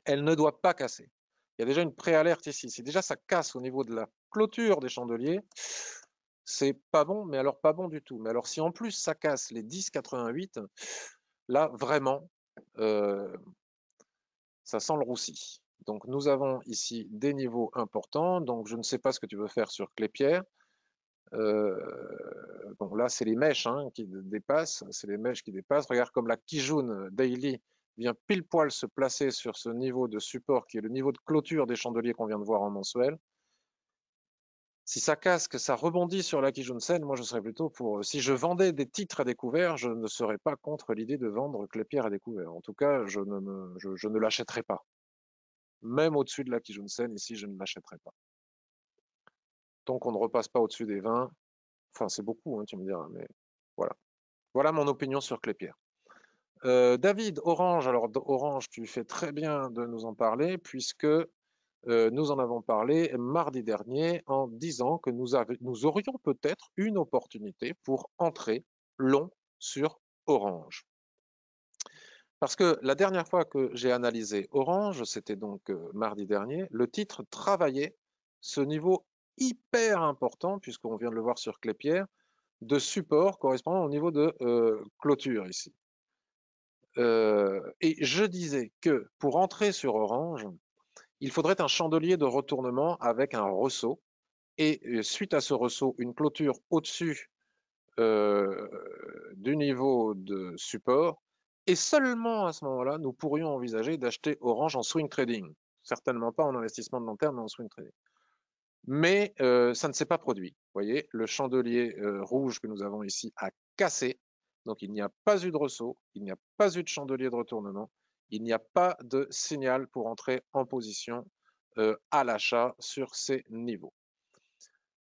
Elle ne doit pas casser. Il y a déjà une préalerte ici. Si déjà ça casse au niveau de la clôture des chandeliers, c'est pas bon, mais alors pas bon du tout. Mais alors si en plus ça casse les 10,88, là vraiment, ça sent le roussi. Donc nous avons ici des niveaux importants. Donc je ne sais pas ce que tu veux faire sur Clépierre. Bon là c'est les mèches hein, qui dépassent, c'est les mèches qui dépassent. Regarde comme la Kijun Daily vient pile poil se placer sur ce niveau de support qui est le niveau de clôture des chandeliers qu'on vient de voir en mensuel. Si ça casse, que ça rebondit sur la Kijun-sen, moi je serais plutôt pour. Si je vendais des titres à découvert, je ne serais pas contre l'idée de vendre Clépierre à découvert. En tout cas, je ne l'achèterai pas. Même au-dessus de la Kijun-sen, ici, je ne l'achèterai pas. Tant qu'on ne repasse pas au-dessus des 20, enfin c'est beaucoup, hein, tu me diras, mais voilà. Voilà mon opinion sur Clépierre. David, Orange, alors Orange, tu fais très bien de nous en parler, puisque nous en avons parlé mardi dernier en disant que nous aurions peut-être une opportunité pour entrer long sur Orange. Parce que la dernière fois que j'ai analysé Orange, c'était donc mardi dernier, le titre travaillait ce niveau hyper important, puisqu'on vient de le voir sur Clépierre, de support correspondant au niveau de clôture ici. Et je disais que pour entrer sur Orange, il faudrait un chandelier de retournement avec un ressaut et suite à ce ressaut, une clôture au-dessus du niveau de support. Et seulement à ce moment-là, nous pourrions envisager d'acheter Orange en swing trading. Certainement pas en investissement de long terme, mais en swing trading. Mais ça ne s'est pas produit. Vous voyez, le chandelier rouge que nous avons ici a cassé. Donc il n'y a pas eu de ressaut, il n'y a pas eu de chandelier de retournement, il n'y a pas de signal pour entrer en position à l'achat sur ces niveaux.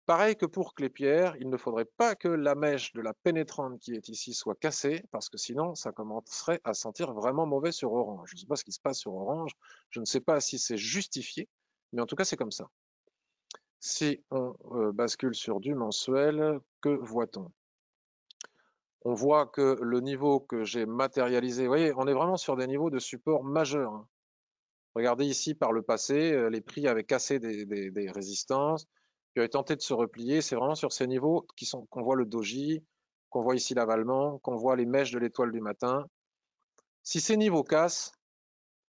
Pareil que pour Clépierre, il ne faudrait pas que la mèche de la pénétrante qui est ici soit cassée, parce que sinon, ça commencerait à sentir vraiment mauvais sur Orange. Je ne sais pas ce qui se passe sur Orange, je ne sais pas si c'est justifié, mais en tout cas, c'est comme ça. Si on bascule sur du mensuel, que voit-on? On voit que le niveau que j'ai matérialisé, vous voyez, on est vraiment sur des niveaux de support majeurs, hein. Regardez ici, par le passé, les prix avaient cassé des résistances, puis avaient tenté de se replier. C'est vraiment sur ces niveaux qu'on voit le doji, qu'on voit ici l'avalement, qu'on voit les mèches de l'étoile du matin. Si ces niveaux cassent,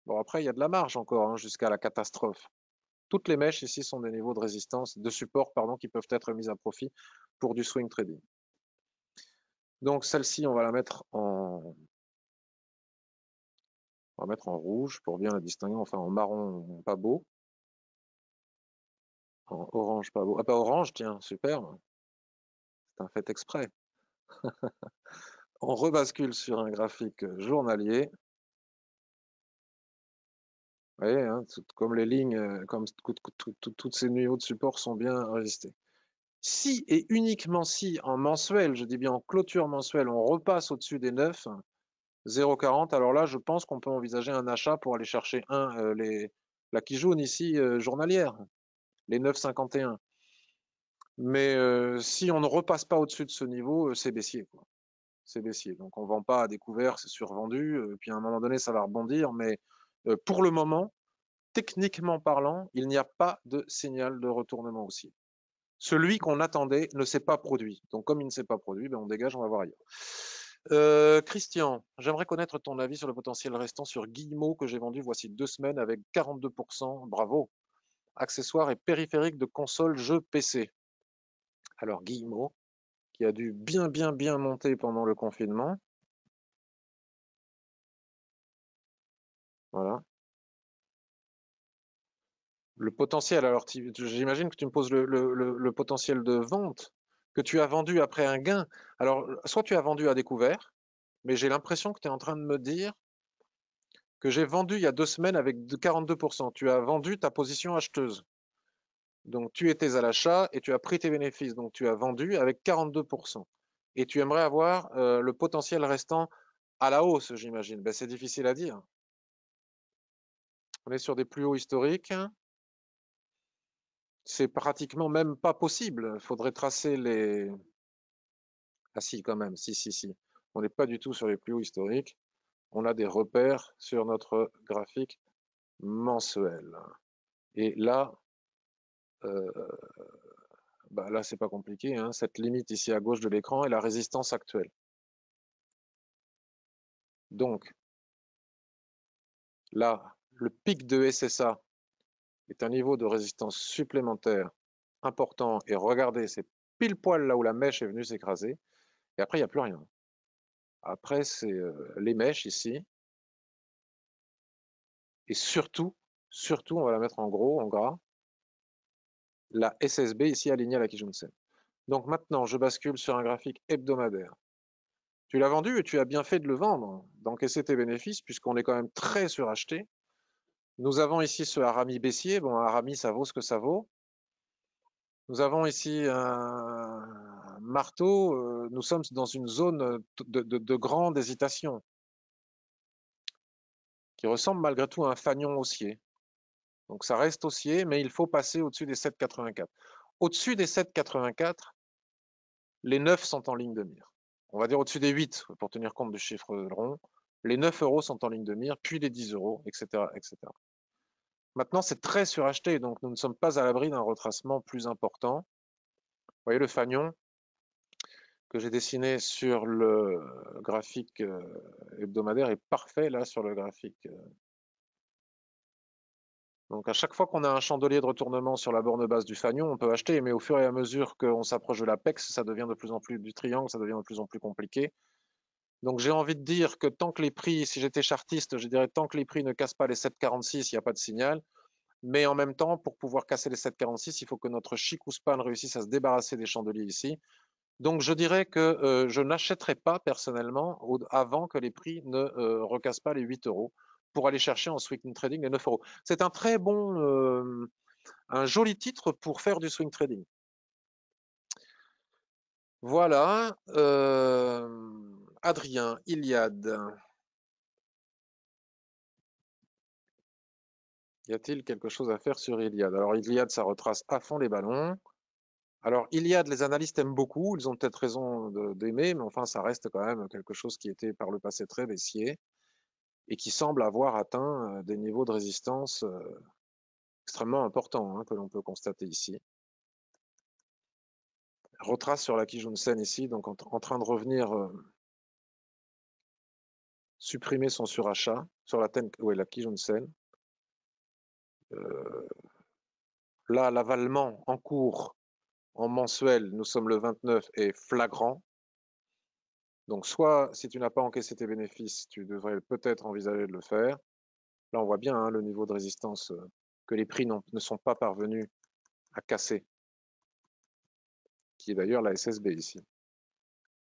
bon après il y a de la marge encore, hein, jusqu'à la catastrophe. Toutes les mèches ici sont des niveaux de résistance, de support, pardon, qui peuvent être mis à profit pour du swing trading. Donc celle-ci, on va mettre en rouge pour bien la distinguer, enfin en marron pas beau, en orange pas beau. Ah pas orange, tiens, super, c'est un fait exprès. On rebascule sur un graphique journalier. Vous voyez, hein, comme les lignes, comme toutes ces niveaux de support sont bien résistés. Si et uniquement si en mensuel, je dis bien en clôture mensuelle, on repasse au-dessus des 9, 0,40, alors là, je pense qu'on peut envisager un achat pour aller chercher la qui jaune ici journalière, les 9,51. Mais si on ne repasse pas au-dessus de ce niveau, c'est baissier, quoi. C'est baissier. Donc on ne vend pas à découvert, c'est survendu. Puis à un moment donné, ça va rebondir. Mais pour le moment, techniquement parlant, il n'y a pas de signal de retournement haussier. Celui qu'on attendait ne s'est pas produit. Donc comme il ne s'est pas produit, ben on dégage, on va voir ailleurs. Christian, j'aimerais connaître ton avis sur le potentiel restant sur Guillemot que j'ai vendu voici 2 semaines avec 42%. Bravo. Accessoires et périphériques de console jeux PC. Alors Guillemot, qui a dû bien monter pendant le confinement. Voilà. Le potentiel, alors j'imagine que tu me poses le potentiel de vente que tu as vendu après un gain. Alors, soit tu as vendu à découvert, mais j'ai l'impression que tu es en train de me dire que j'ai vendu il y a 2 semaines avec 42%. Tu as vendu ta position acheteuse. Donc, tu étais à l'achat et tu as pris tes bénéfices. Donc, tu as vendu avec 42%. Et tu aimerais avoir le potentiel restant à la hausse, j'imagine. Ben, c'est difficile à dire. On est sur des plus hauts historiques. C'est pratiquement même pas possible. Il faudrait tracer les. Ah si, quand même, si. On n'est pas du tout sur les plus hauts historiques. On a des repères sur notre graphique mensuel. Et là, là c'est pas compliqué, hein. Cette limite ici à gauche de l'écran est la résistance actuelle. Donc, là, le pic de SSA est un niveau de résistance supplémentaire important. Et regardez, c'est pile poil là où la mèche est venue s'écraser. Et après, il n'y a plus rien. Après, c'est les mèches ici. Et surtout, on va la mettre en gros, en gras, la SSB ici alignée à la Kijun-sen. Donc maintenant, je bascule sur un graphique hebdomadaire. Tu l'as vendu et tu as bien fait de le vendre, d'encaisser tes bénéfices, puisqu'on est quand même très suracheté. Nous avons ici ce harami baissier. Bon, un harami, ça vaut ce que ça vaut. Nous avons ici un marteau. Nous sommes dans une zone de grande hésitation, qui ressemble malgré tout à un fanion haussier. Donc ça reste haussier, mais il faut passer au-dessus des 7,84. Au-dessus des 7,84, les 9 sont en ligne de mire. On va dire au-dessus des 8, pour tenir compte du chiffre rond. Les 9 euros sont en ligne de mire, puis les 10 euros, etc., etc. Maintenant, c'est très suracheté, donc nous ne sommes pas à l'abri d'un retracement plus important. Vous voyez le fanion que j'ai dessiné sur le graphique hebdomadaire est parfait là sur le graphique. Donc à chaque fois qu'on a un chandelier de retournement sur la borne basse du fanion, on peut acheter, mais au fur et à mesure qu'on s'approche de l'apex, ça devient de plus en plus du triangle, ça devient de plus en plus compliqué. Donc j'ai envie de dire que tant que les prix, si j'étais chartiste, je dirais tant que les prix ne cassent pas les 7,46, il n'y a pas de signal. Mais en même temps, pour pouvoir casser les 7,46, il faut que notre chic Ouspan réussisse à se débarrasser des chandeliers ici. Donc je dirais que je n'achèterai pas personnellement avant que les prix ne recassent pas les 8 euros pour aller chercher en swing trading les 9 euros. C'est un très bon, un joli titre pour faire du swing trading. Voilà. Adrien, Iliad. Y a-t-il quelque chose à faire sur Iliad? Alors, Iliad, ça retrace à fond les ballons. Alors, Iliad, les analystes aiment beaucoup. Ils ont peut-être raison d'aimer, mais enfin, ça reste quand même quelque chose qui était par le passé très baissier et qui semble avoir atteint des niveaux de résistance extrêmement importants, hein, que l'on peut constater ici. Retrace sur la Kijun-sen ici, donc en train de revenir supprimer son surachat sur la Kijun-sen. Là, l'avalement en cours en mensuel, nous sommes le 29, est flagrant. Donc, soit si tu n'as pas encaissé tes bénéfices, tu devrais peut-être envisager de le faire. Là, on voit bien hein, le niveau de résistance que les prix ne sont pas parvenus à casser, qui est d'ailleurs la SSB ici.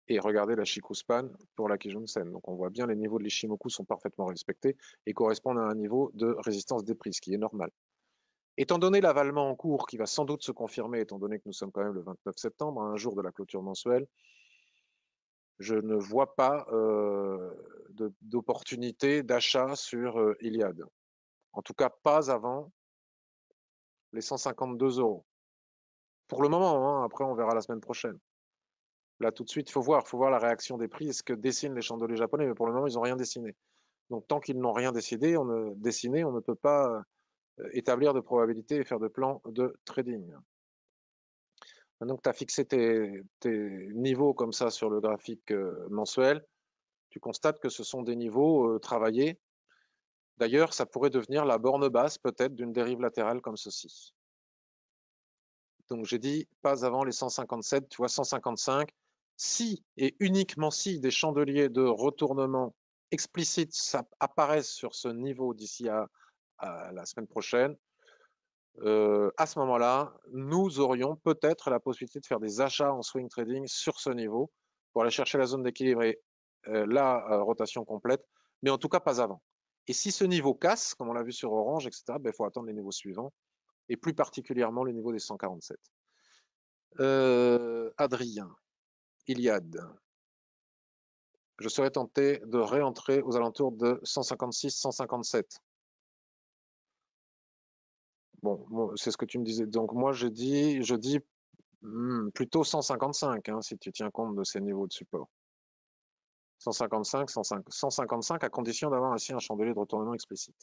Et regardez la Shikuspan pour la Kijun-sen. Donc, on voit bien les niveaux de l'Ishimoku sont parfaitement respectés et correspondent à un niveau de résistance des prix, ce qui est normal. Étant donné l'avalement en cours, qui va sans doute se confirmer, étant donné que nous sommes quand même le 29 septembre, à un jour de la clôture mensuelle, je ne vois pas d'opportunité d'achat sur Iliad. En tout cas, pas avant les 152 €. Pour le moment, hein, après on verra la semaine prochaine. Là, tout de suite, il faut voir la réaction des prix et ce que dessinent les chandeliers japonais, mais pour le moment, ils n'ont rien dessiné. Donc, tant qu'ils n'ont rien décidé, on ne peut pas établir de probabilité et faire de plan de trading. Maintenant que tu as fixé tes niveaux comme ça sur le graphique mensuel, tu constates que ce sont des niveaux travaillés. D'ailleurs, ça pourrait devenir la borne basse peut-être d'une dérive latérale comme ceci. Donc j'ai dit pas avant les 157, tu vois 155. Si et uniquement si des chandeliers de retournement explicites apparaissent sur ce niveau d'ici à la semaine prochaine, à ce moment-là, nous aurions peut-être la possibilité de faire des achats en swing trading sur ce niveau pour aller chercher la zone d'équilibre et la rotation complète, mais en tout cas pas avant. Et si ce niveau casse, comme on l'a vu sur Orange, etc., il faut attendre les niveaux suivants, et plus particulièrement le niveau des 147. Adrien, Iliad. Je serais tenté de réentrer aux alentours de 156-157. Bon, c'est ce que tu me disais. Donc moi, je dis plutôt 155, hein, si tu tiens compte de ces niveaux de support. 155, 155 à condition d'avoir ainsi un chandelier de retournement explicite.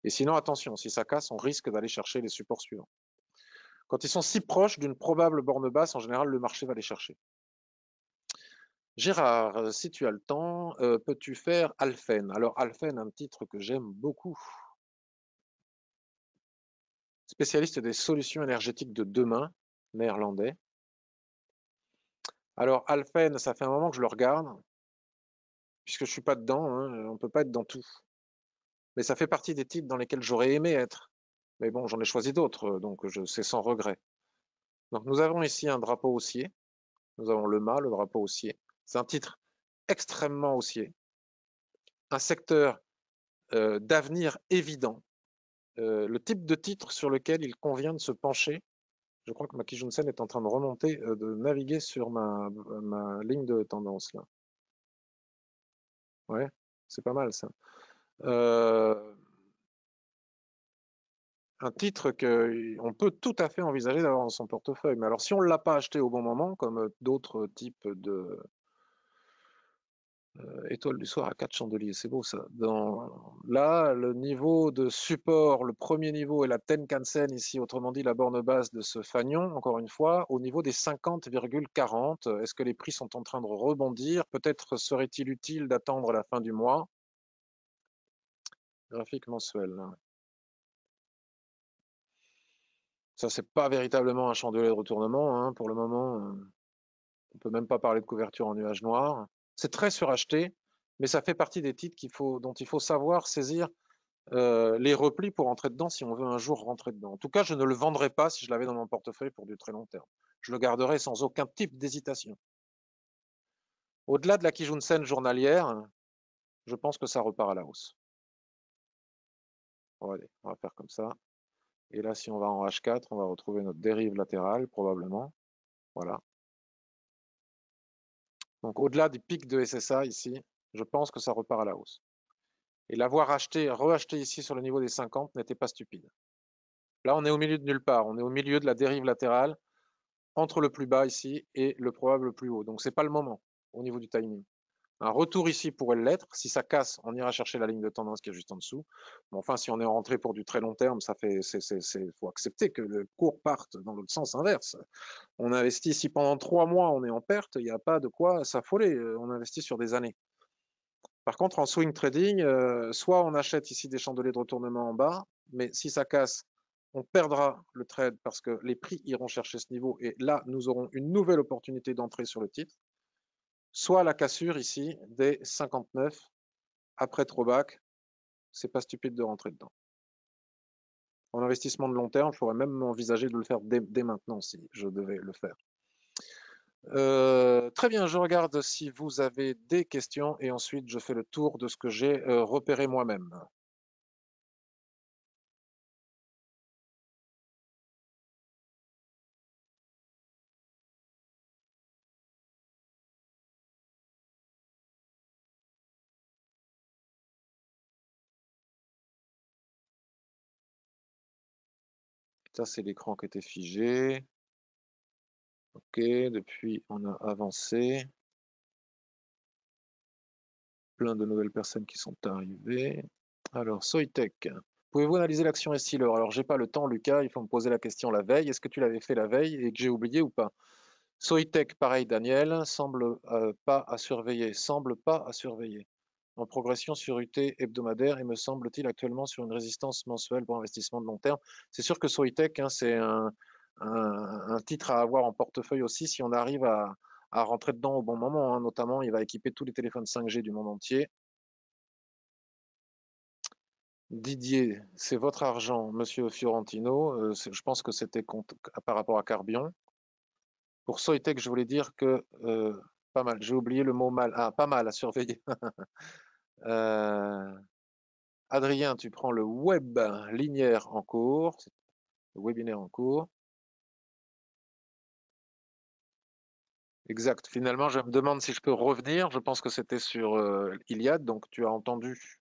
Et sinon, attention, si ça casse, on risque d'aller chercher les supports suivants. Quand ils sont si proches d'une probable borne basse, en général, le marché va les chercher. Gérard, si tu as le temps, peux-tu faire Alphen? Alors Alphen, un titre que j'aime beaucoup. Spécialiste des solutions énergétiques de demain, néerlandais. Alors Alphen, ça fait un moment que je le regarde, puisque je suis pas dedans, hein, on peut pas être dans tout. Mais ça fait partie des titres dans lesquels j'aurais aimé être. Mais bon, j'en ai choisi d'autres, donc c'est sans regret. Donc nous avons ici un drapeau haussier. Nous avons le mât, le drapeau haussier. C'est un titre extrêmement haussier. Un secteur d'avenir évident. Le type de titre sur lequel il convient de se pencher. Je crois que ma Kijun-sen est en train de remonter, de naviguer sur ma ligne de tendance là. Ouais, c'est pas mal ça. Un titre qu'on peut tout à fait envisager d'avoir dans son portefeuille. Mais alors si on ne l'a pas acheté au bon moment, comme d'autres types de étoiles du soir à 4 chandeliers, c'est beau ça. Là, le niveau de support, le premier niveau est la Tenkan-sen ici, autrement dit la borne basse de ce fanion, encore une fois, au niveau des 50,40. Est-ce que les prix sont en train de rebondir? Peut-être serait-il utile d'attendre la fin du mois. Graphique mensuel. Là. Ça, c'est pas véritablement un chandelier de retournement. Hein. Pour le moment, on peut même pas parler de couverture en nuage noir. C'est très suracheté, mais ça fait partie des titres dont il faut savoir saisir les replis pour rentrer dedans si on veut un jour rentrer dedans. En tout cas, je ne le vendrai pas si je l'avais dans mon portefeuille pour du très long terme. Je le garderai sans aucun type d'hésitation. Au-delà de la Kijun-sen journalière, je pense que ça repart à la hausse. Bon, allez, on va faire comme ça. Et là, si on va en H4, on va retrouver notre dérive latérale, probablement. Voilà. Donc au-delà du pic de SSA ici, je pense que ça repart à la hausse. Et l'avoir acheté, reacheté ici sur le niveau des 50 n'était pas stupide. Là, on est au milieu de nulle part. On est au milieu de la dérive latérale entre le plus bas ici et le probable plus haut. Donc, ce n'est pas le moment au niveau du timing. Un retour ici pourrait l'être. Si ça casse, on ira chercher la ligne de tendance qui est juste en dessous. Mais enfin, si on est rentré pour du très long terme, ça fait, faut accepter que le cours parte dans l'autre sens inverse. On investit ici pendant 3 mois, on est en perte. Il n'y a pas de quoi s'affoler. On investit sur des années. Par contre, en swing trading, soit on achète ici des chandeliers de retournement en bas, mais si ça casse, on perdra le trade parce que les prix iront chercher ce niveau et là, nous aurons une nouvelle opportunité d'entrer sur le titre. Soit la cassure ici des 59 après throwback, c'est pas stupide de rentrer dedans. En investissement de long terme, je pourrais même envisager de le faire dès maintenant si je devais le faire. Très bien, je regarde si vous avez des questions et ensuite je fais le tour de ce que j'ai repéré moi-même. Ça, c'est l'écran qui était figé. Ok, depuis, on a avancé. Plein de nouvelles personnes qui sont arrivées. Alors, Soitec. Pouvez-vous analyser l'action Steeler? Alors, j'ai pas le temps, Lucas, il faut me poser la question la veille. Est-ce que tu l'avais fait la veille et que j'ai oublié ou pas? Soitec, pareil, Daniel, semble pas à surveiller. Semble pas à surveiller. En progression sur UT hebdomadaire et me semble-t-il actuellement sur une résistance mensuelle pour investissement de long terme. C'est sûr que Soitec, hein, c'est un titre à avoir en portefeuille aussi si on arrive à rentrer dedans au bon moment. Hein. Notamment, il va équiper tous les téléphones 5G du monde entier. Didier, c'est votre argent, monsieur Fiorentino. Je pense que c'était par rapport à Carbion. Pour Soitec, je voulais dire que pas mal. J'ai oublié le mot mal. Ah, pas mal à surveiller. Adrien, tu prends le web linéaire en cours, le webinaire en cours. Exact. Finalement, je me demande si je peux revenir. Je pense que c'était sur Iliad, donc tu as entendu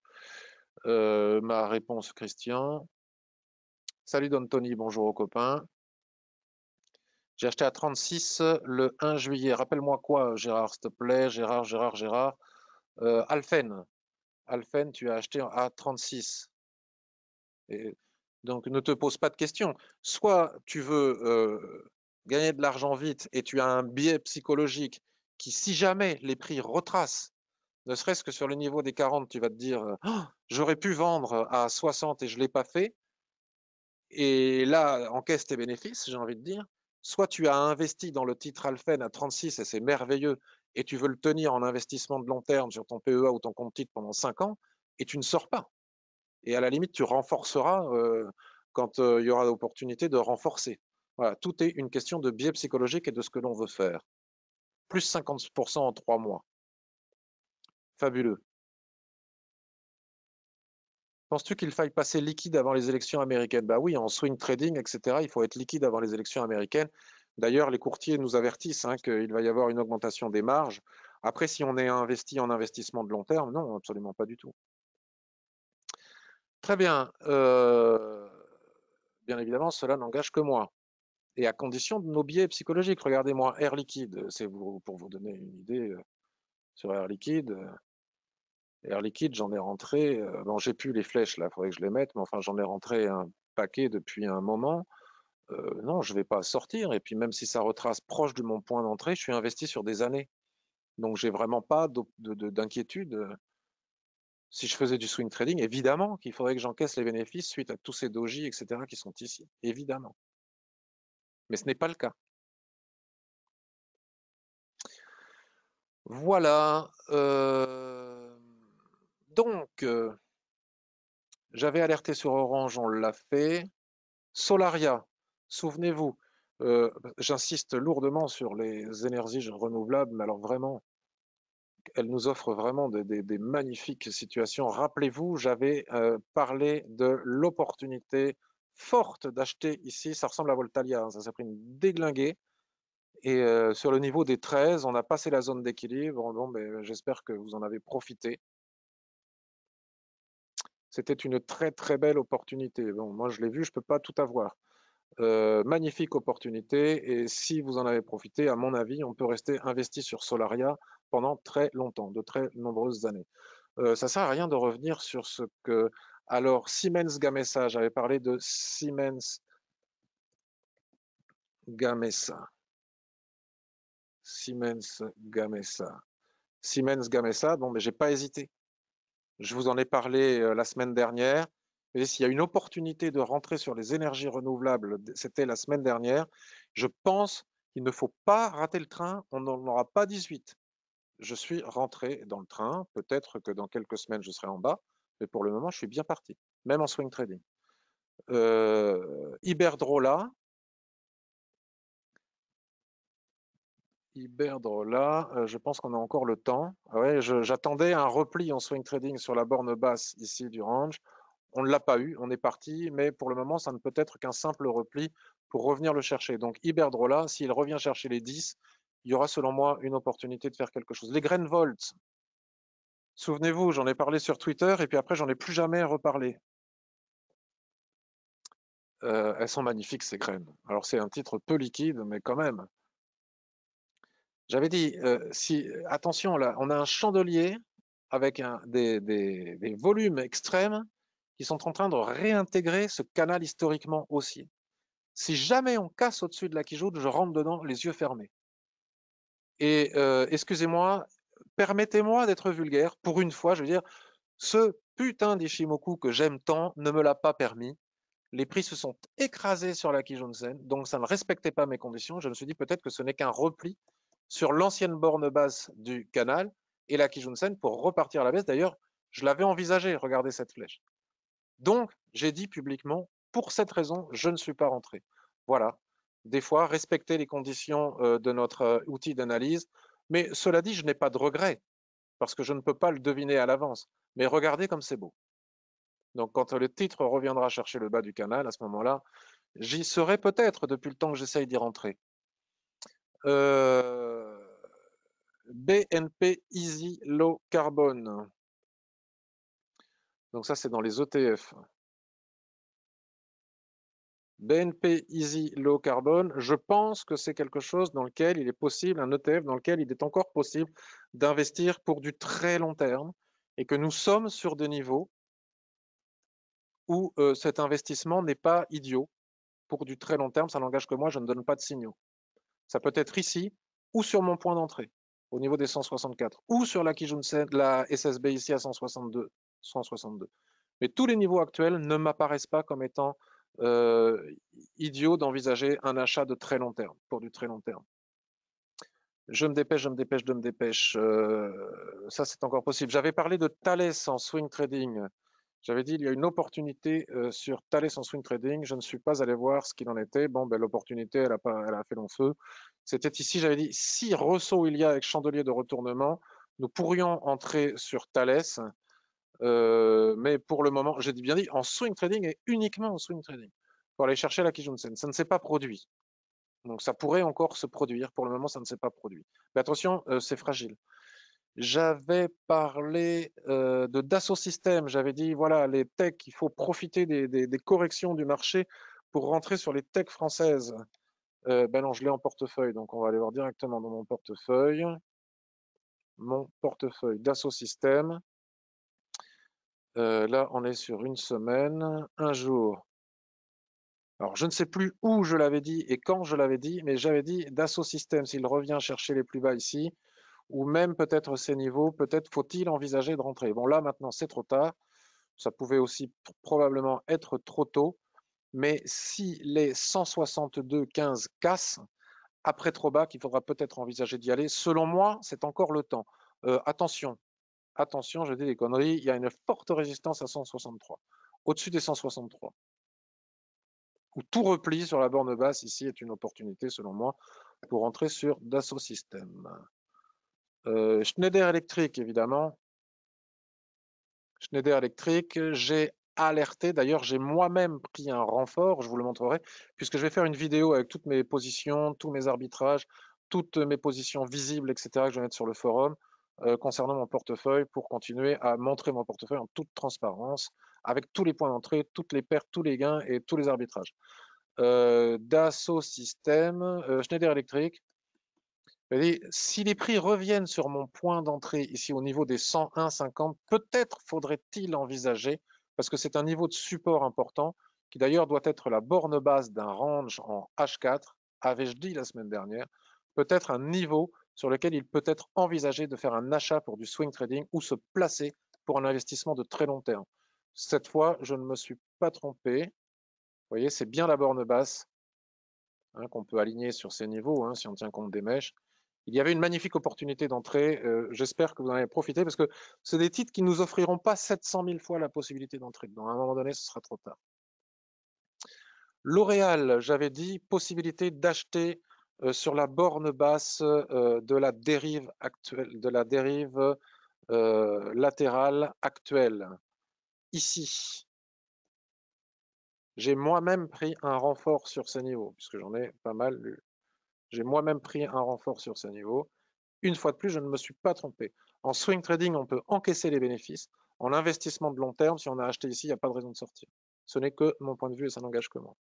ma réponse, Christian. Salut Don Tony, bonjour aux copains. J'ai acheté à 36 le 1 juillet. Rappelle-moi quoi, Gérard, s'il te plaît. Gérard. Alphen. Alphen, tu as acheté à 36. Et donc, ne te pose pas de questions. Soit tu veux gagner de l'argent vite et tu as un biais psychologique qui, si jamais les prix retracent, ne serait-ce que sur le niveau des 40, tu vas te dire oh, j'aurais pu vendre à 60 et je ne l'ai pas fait. Et là, encaisse tes bénéfices, j'ai envie de dire. Soit tu as investi dans le titre Alphen à 36 et c'est merveilleux et tu veux le tenir en investissement de long terme sur ton PEA ou ton compte titre pendant 5 ans et tu ne sors pas. Et à la limite, tu renforceras quand il y aura l'opportunité de renforcer. Voilà, tout est une question de biais psychologique et de ce que l'on veut faire. Plus 50% en 3 mois. Fabuleux. Penses-tu qu'il faille passer liquide avant les élections américaines? Bah oui, en swing trading, etc., il faut être liquide avant les élections américaines. D'ailleurs, les courtiers nous avertissent hein, qu'il va y avoir une augmentation des marges. Après, si on est investi en investissement de long terme, non, absolument pas du tout. Très bien. Bien évidemment, cela n'engage que moi. Et à condition de nos biais psychologiques. Regardez-moi, Air Liquide, c'est pour vous donner une idée sur Air Liquide. Air Liquide, j'en ai rentré, bon, j'ai plus les flèches là, il faudrait que je les mette, mais enfin, j'en ai rentré un paquet depuis un moment. Non, je ne vais pas sortir. Et puis, même si ça retrace proche de mon point d'entrée, je suis investi sur des années. Donc, j'ai vraiment pas d'inquiétude. Si je faisais du swing trading, évidemment qu'il faudrait que j'encaisse les bénéfices suite à tous ces dojis, etc., qui sont ici. Évidemment. Mais ce n'est pas le cas. Voilà. Donc, j'avais alerté sur Orange, on l'a fait. Solaria, souvenez-vous, j'insiste lourdement sur les énergies renouvelables, mais alors vraiment, elles nous offrent vraiment des magnifiques situations. Rappelez-vous, j'avais parlé de l'opportunité forte d'acheter ici, ça ressemble à Voltalia, hein, ça s'est pris une déglinguée, Et sur le niveau des 13, on a passé la zone d'équilibre. Bon, ben, j'espère que vous en avez profité. C'était une très très belle opportunité. Bon, moi je l'ai vu, je ne peux pas tout avoir. Magnifique opportunité. Et si vous en avez profité, à mon avis, on peut rester investi sur Solaria pendant très longtemps, de très nombreuses années. Ça sert à rien de revenir sur ce que. Alors, Siemens Gamesa, j'avais parlé de Siemens Gamesa. Siemens Gamesa. Siemens Gamesa, bon, mais j'ai pas hésité. Je vous en ai parlé la semaine dernière. Et s'il y a une opportunité de rentrer sur les énergies renouvelables, c'était la semaine dernière. Je pense qu'il ne faut pas rater le train. On n'en aura pas 18. Je suis rentré dans le train. Peut-être que dans quelques semaines, je serai en bas. Mais pour le moment, je suis bien parti, même en swing trading. Iberdrola, je pense qu'on a encore le temps. Ah ouais, j'attendais un repli en swing trading sur la borne basse ici du range. On ne l'a pas eu, on est parti, mais pour le moment, ça ne peut être qu'un simple repli pour revenir le chercher. Donc Iberdrola, s'il revient chercher les 10, il y aura selon moi une opportunité de faire quelque chose. Les graines Volt, souvenez-vous, j'en ai parlé sur Twitter et puis après, j'en ai plus jamais reparlé. Elles sont magnifiques, ces graines. Alors c'est un titre peu liquide, mais quand même. J'avais dit, attention, là, on a un chandelier avec des volumes extrêmes qui sont en train de réintégrer ce canal historiquement haussier. Si jamais on casse au-dessus de la Kijout, je rentre dedans les yeux fermés. Et excusez-moi, permettez-moi d'être vulgaire. Pour une fois, je veux dire, ce putain d'Ishimoku que j'aime tant ne me l'a pas permis. Les prix se sont écrasés sur la Kijun-sen, donc ça ne respectait pas mes conditions. Je me suis dit peut-être que ce n'est qu'un repli sur l'ancienne borne basse du canal et la Kijun-sen pour repartir à la baisse. D'ailleurs, je l'avais envisagé, regardez cette flèche. Donc, j'ai dit publiquement, pour cette raison, je ne suis pas rentré. Voilà. Des fois, respecter les conditions de notre outil d'analyse. Mais cela dit, je n'ai pas de regret, parce que je ne peux pas le deviner à l'avance. Mais regardez comme c'est beau. Donc, quand le titre reviendra chercher le bas du canal, à ce moment-là, j'y serai peut-être depuis le temps que j'essaye d'y rentrer. BNP Easy Low Carbone. Donc ça, c'est dans les ETF. BNP Easy Low Carbone, je pense que c'est quelque chose dans lequel il est possible, un ETF dans lequel il est encore possible d'investir pour du très long terme et que nous sommes sur des niveaux où cet investissement n'est pas idiot pour du très long terme. Ça n'engage que moi, je ne donne pas de signaux. Ça peut être ici ou sur mon point d'entrée au niveau des 164 ou sur la Kijun-sen, la SSB ici à 162, 162. Mais tous les niveaux actuels ne m'apparaissent pas comme étant idiots d'envisager un achat de très long terme, pour du très long terme. Je me dépêche, je me dépêche, je me dépêche. Ça, c'est encore possible. J'avais parlé de Thales en swing trading. J'avais dit il y a une opportunité sur Thales en swing trading. Je ne suis pas allé voir ce qu'il en était. Bon, ben, l'opportunité, elle a fait long feu. C'était ici, j'avais dit, si ressaut il y a avec chandelier de retournement, nous pourrions entrer sur Thales. Mais pour le moment, j'ai bien dit en swing trading et uniquement en swing trading. Pour aller chercher la Kijun-sen. Ça ne s'est pas produit. Donc ça pourrait encore se produire. Pour le moment, ça ne s'est pas produit. Mais attention, c'est fragile. J'avais parlé de Dassault Systèmes. J'avais dit, voilà, les techs, il faut profiter des corrections du marché pour rentrer sur les techs françaises. Ben non, je l'ai en portefeuille, donc on va aller voir directement dans mon portefeuille. Mon portefeuille Dassault Systèmes. Là, on est sur une semaine, un jour. Alors, je ne sais plus où je l'avais dit et quand je l'avais dit, mais j'avais dit Dassault Systèmes, s'il revient chercher les plus bas ici, ou même peut-être ces niveaux, peut-être faut-il envisager de rentrer. Bon, là, maintenant, c'est trop tard. Ça pouvait aussi probablement être trop tôt, mais si les 162,15 cassent, après trop bas, qu'il faudra peut-être envisager d'y aller, selon moi, c'est encore le temps. Attention, attention, je dis des conneries, il y a une forte résistance à 163, au-dessus des 163. Où tout repli sur la borne basse ici est une opportunité, selon moi, pour entrer sur Dassault Systèmes. Schneider Electric, évidemment. Schneider Electric, j'ai alerté, d'ailleurs j'ai moi-même pris un renfort, je vous le montrerai, puisque je vais faire une vidéo avec toutes mes positions, tous mes arbitrages. toutes mes positions visibles, etc., que je vais mettre sur le forum concernant mon portefeuille pour continuer à montrer mon portefeuille en toute transparence, avec tous les points d'entrée, toutes les pertes, tous les gains et tous les arbitrages. Dassault Systèmes, Schneider Electric. Si les prix reviennent sur mon point d'entrée ici au niveau des 101,50, peut-être faudrait-il envisager, parce que c'est un niveau de support important, qui d'ailleurs doit être la borne basse d'un range en H4, avais-je dit la semaine dernière, peut-être un niveau sur lequel il peut être envisagé de faire un achat pour du swing trading ou se placer pour un investissement de très long terme. Cette fois, je ne me suis pas trompé. Vous voyez, c'est bien la borne basse qu'on peut aligner sur ces niveaux, si on tient compte des mèches. Il y avait une magnifique opportunité d'entrée. J'espère que vous en avez profité parce que c'est des titres qui ne nous offriront pas 700 000 fois la possibilité d'entrer dedans. À un moment donné, ce sera trop tard. L'Oréal, j'avais dit, possibilité d'acheter sur la borne basse de la dérive actuelle, de la dérive latérale actuelle. Ici, j'ai moi-même pris un renfort sur ces niveaux, puisque j'en ai pas mal lu. J'ai moi-même pris un renfort sur ces niveaux. Une fois de plus, je ne me suis pas trompé. En swing trading, on peut encaisser les bénéfices. En investissement de long terme, si on a acheté ici, il n'y a pas de raison de sortir. Ce n'est que mon point de vue et ça n'engage que moi.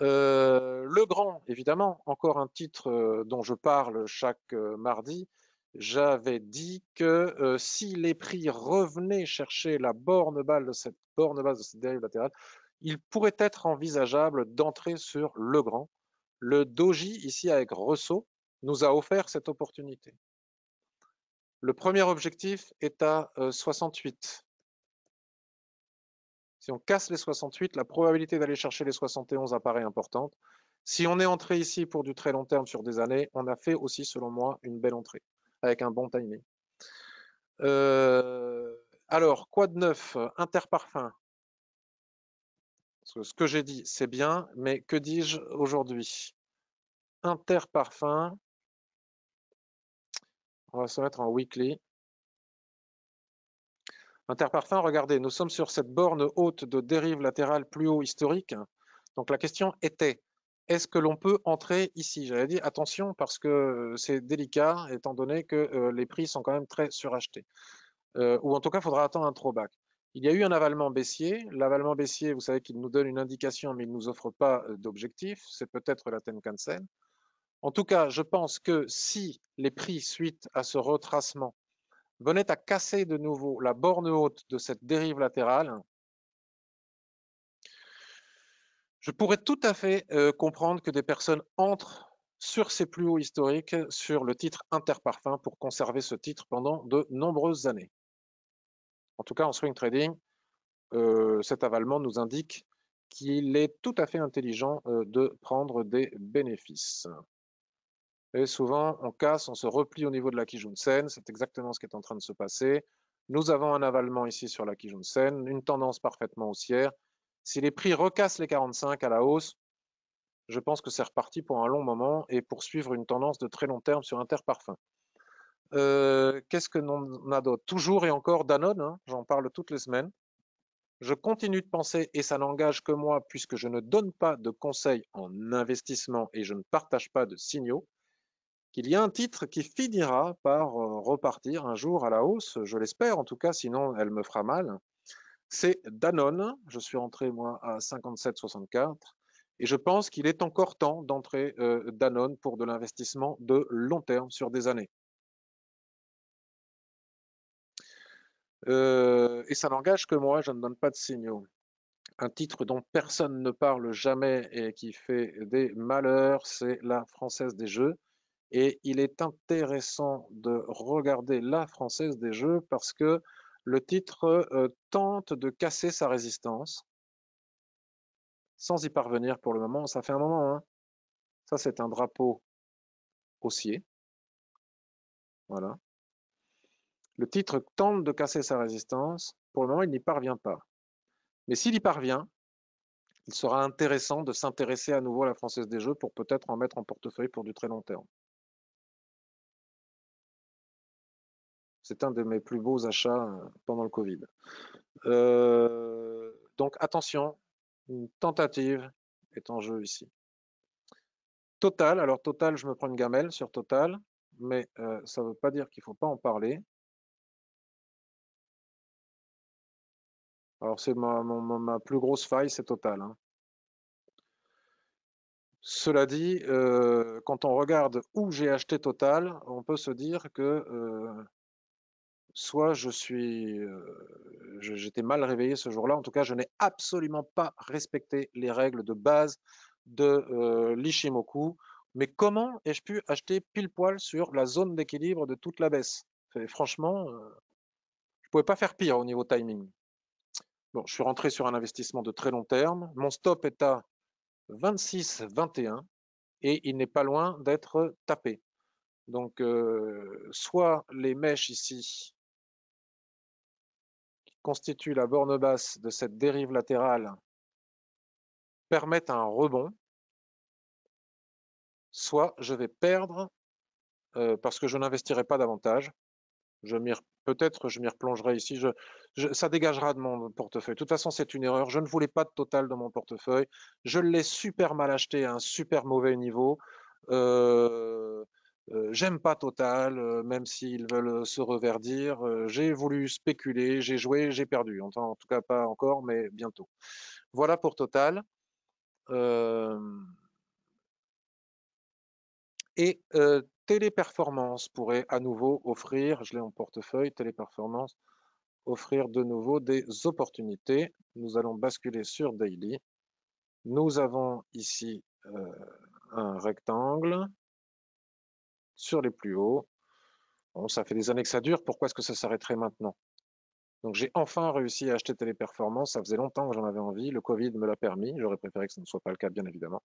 Legrand, évidemment, encore un titre dont je parle chaque mardi. J'avais dit que si les prix revenaient chercher la borne basse de cette dérive latérale, il pourrait être envisageable d'entrer sur Legrand. Le doji, ici avec Resso, nous a offert cette opportunité. Le premier objectif est à 68. Si on casse les 68, la probabilité d'aller chercher les 71 apparaît importante. Si on est entré ici pour du très long terme sur des années, on a fait aussi, selon moi, une belle entrée, avec un bon timing. Alors, quoi de neuf? Interparfum. Ce que j'ai dit, c'est bien, mais que dis-je aujourd'hui? Interparfum, on va se mettre en weekly. Interparfum, regardez, nous sommes sur cette borne haute de dérive latérale plus haut historique. Donc la question était, est-ce que l'on peut entrer ici? J'avais dit attention parce que c'est délicat étant donné que les prix sont quand même très surachetés. Ou en tout cas, il faudra attendre un throwback. Il y a eu un avalement baissier. L'avalement baissier, vous savez qu'il nous donne une indication, mais il ne nous offre pas d'objectif. C'est peut-être la Tenkan-sen. En tout cas, je pense que si les prix, suite à ce retracement, venaient à casser de nouveau la borne haute de cette dérive latérale, je pourrais tout à fait comprendre que des personnes entrent sur ces plus hauts historiques sur le titre Interparfum pour conserver ce titre pendant de nombreuses années. En tout cas, en swing trading, cet avalement nous indique qu'il est tout à fait intelligent de prendre des bénéfices. Et souvent, on casse, on se replie au niveau de la Kijun-sen. C'est exactement ce qui est en train de se passer. Nous avons un avalement ici sur la Kijun-sen, une tendance parfaitement haussière. Si les prix recassent les 45 à la hausse, je pense que c'est reparti pour un long moment et pour suivre une tendance de très long terme sur Interparfum. Qu'est-ce que l'on a d'autre? Toujours et encore Danone, j'en parle toutes les semaines. Je continue de penser, et ça n'engage que moi, puisque je ne donne pas de conseils en investissement et je ne partage pas de signaux, qu'il y a un titre qui finira par repartir un jour à la hausse, je l'espère en tout cas, sinon elle me fera mal. C'est Danone, je suis entré moi à 57,64 et je pense qu'il est encore temps d'entrer Danone pour de l'investissement de long terme sur des années. Et ça n'engage que moi, je ne donne pas de signaux. Un titre dont personne ne parle jamais et qui fait des malheurs, c'est la Française des Jeux. Et il est intéressant de regarder la Française des Jeux parce que le titre tente de casser sa résistance sans y parvenir pour le moment. Ça fait un moment. Ça, c'est un drapeau haussier. Voilà. Le titre tente de casser sa résistance. Pour le moment, il n'y parvient pas. Mais s'il y parvient, il sera intéressant de s'intéresser à nouveau à la Française des Jeux pour peut-être en mettre en portefeuille pour du très long terme. C'est un de mes plus beaux achats pendant le Covid. Donc attention, une tentative est en jeu ici. Total, alors Total, je me prends une gamelle sur Total, mais ça ne veut pas dire qu'il ne faut pas en parler. Alors c'est ma plus grosse faille, c'est Total, hein. Cela dit, quand on regarde où j'ai acheté Total, on peut se dire que soit j'étais mal réveillé ce jour-là. En tout cas, je n'ai absolument pas respecté les règles de base de l'Ishimoku. Mais comment ai-je pu acheter pile poil sur la zone d'équilibre de toute la baisse? Franchement, je ne pouvais pas faire pire au niveau timing. Bon, je suis rentré sur un investissement de très long terme. Mon stop est à 26,21 et il n'est pas loin d'être tapé. Donc, soit les mèches ici qui constituent la borne basse de cette dérive latérale permettent un rebond, soit je vais perdre parce que je n'investirai pas davantage. Peut-être je m'y replongerai ici. Ça dégagera de mon portefeuille. De toute façon, c'est une erreur. Je ne voulais pas de Total dans mon portefeuille. Je l'ai super mal acheté à un super mauvais niveau. J'aime pas Total, même s'ils veulent se reverdir. J'ai voulu spéculer, j'ai joué, j'ai perdu. En tout cas, pas encore, mais bientôt. Voilà pour Total. Et Téléperformance pourrait à nouveau offrir, je l'ai en portefeuille, Téléperformance, offrir de nouveau des opportunités. Nous allons basculer sur Daily. Nous avons ici un rectangle sur les plus hauts. Bon, ça fait des années que ça dure, pourquoi est-ce que ça s'arrêterait maintenant? Donc j'ai enfin réussi à acheter Téléperformance, ça faisait longtemps que j'en avais envie, le Covid me l'a permis, j'aurais préféré que ce ne soit pas le cas bien évidemment.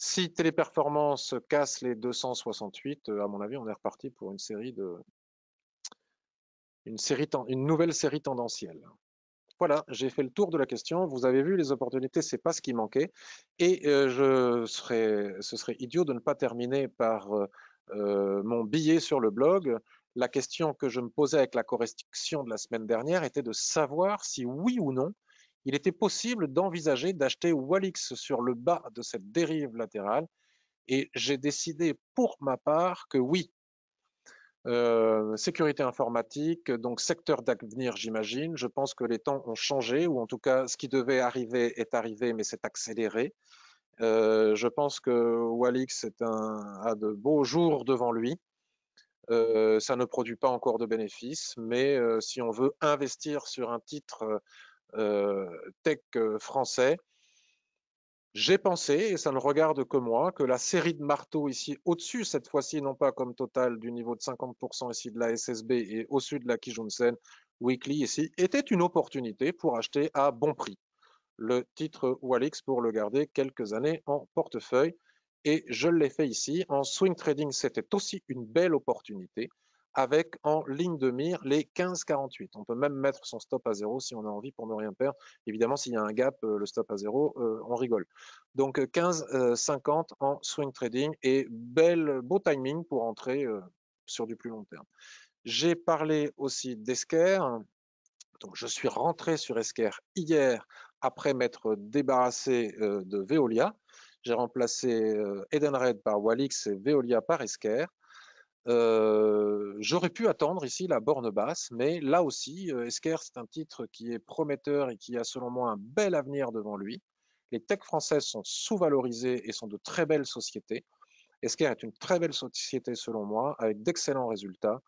Si Téléperformance casse les 268, à mon avis, on est reparti pour une nouvelle série tendancielle. Voilà, j'ai fait le tour de la question. Vous avez vu, les opportunités, c'est pas ce qui manquait. Et ce serait idiot de ne pas terminer par mon billet sur le blog. La question que je me posais avec la correction de la semaine dernière était de savoir si oui ou non il était possible d'envisager d'acheter Walix sur le bas de cette dérive latérale. Et j'ai décidé pour ma part que oui. Sécurité informatique, donc secteur d'avenir, j'imagine. Je pense que les temps ont changé, ou en tout cas, ce qui devait arriver est arrivé, mais c'est accéléré. Je pense que Walix a de beaux jours devant lui. Ça ne produit pas encore de bénéfices, mais si on veut investir sur un titre tech français, j'ai pensé, et ça ne regarde que moi, que la série de marteaux ici, au-dessus cette fois-ci, non pas comme total du niveau de 50% ici de la SSB et au-dessus de la Kijun-sen Weekly ici, était une opportunité pour acheter à bon prix le titre Walix pour le garder quelques années en portefeuille. Et je l'ai fait ici. En swing trading, c'était aussi une belle opportunité avec en ligne de mire les 15,48. On peut même mettre son stop à zéro si on a envie pour ne rien perdre. Évidemment, s'il y a un gap, le stop à zéro, on rigole. Donc 15,50 en swing trading et beau timing pour entrer sur du plus long terme. J'ai parlé aussi d'Esker. Donc je suis rentré sur Esker hier après m'être débarrassé de Veolia. J'ai remplacé Edenred par Walix et Veolia par Esker. J'aurais pu attendre ici la borne basse, mais là aussi, Esker, c'est un titre qui est prometteur et qui a selon moi un bel avenir devant lui. Les techs françaises sont sous-valorisées et sont de très belles sociétés. Esker est une très belle société selon moi, avec d'excellents résultats.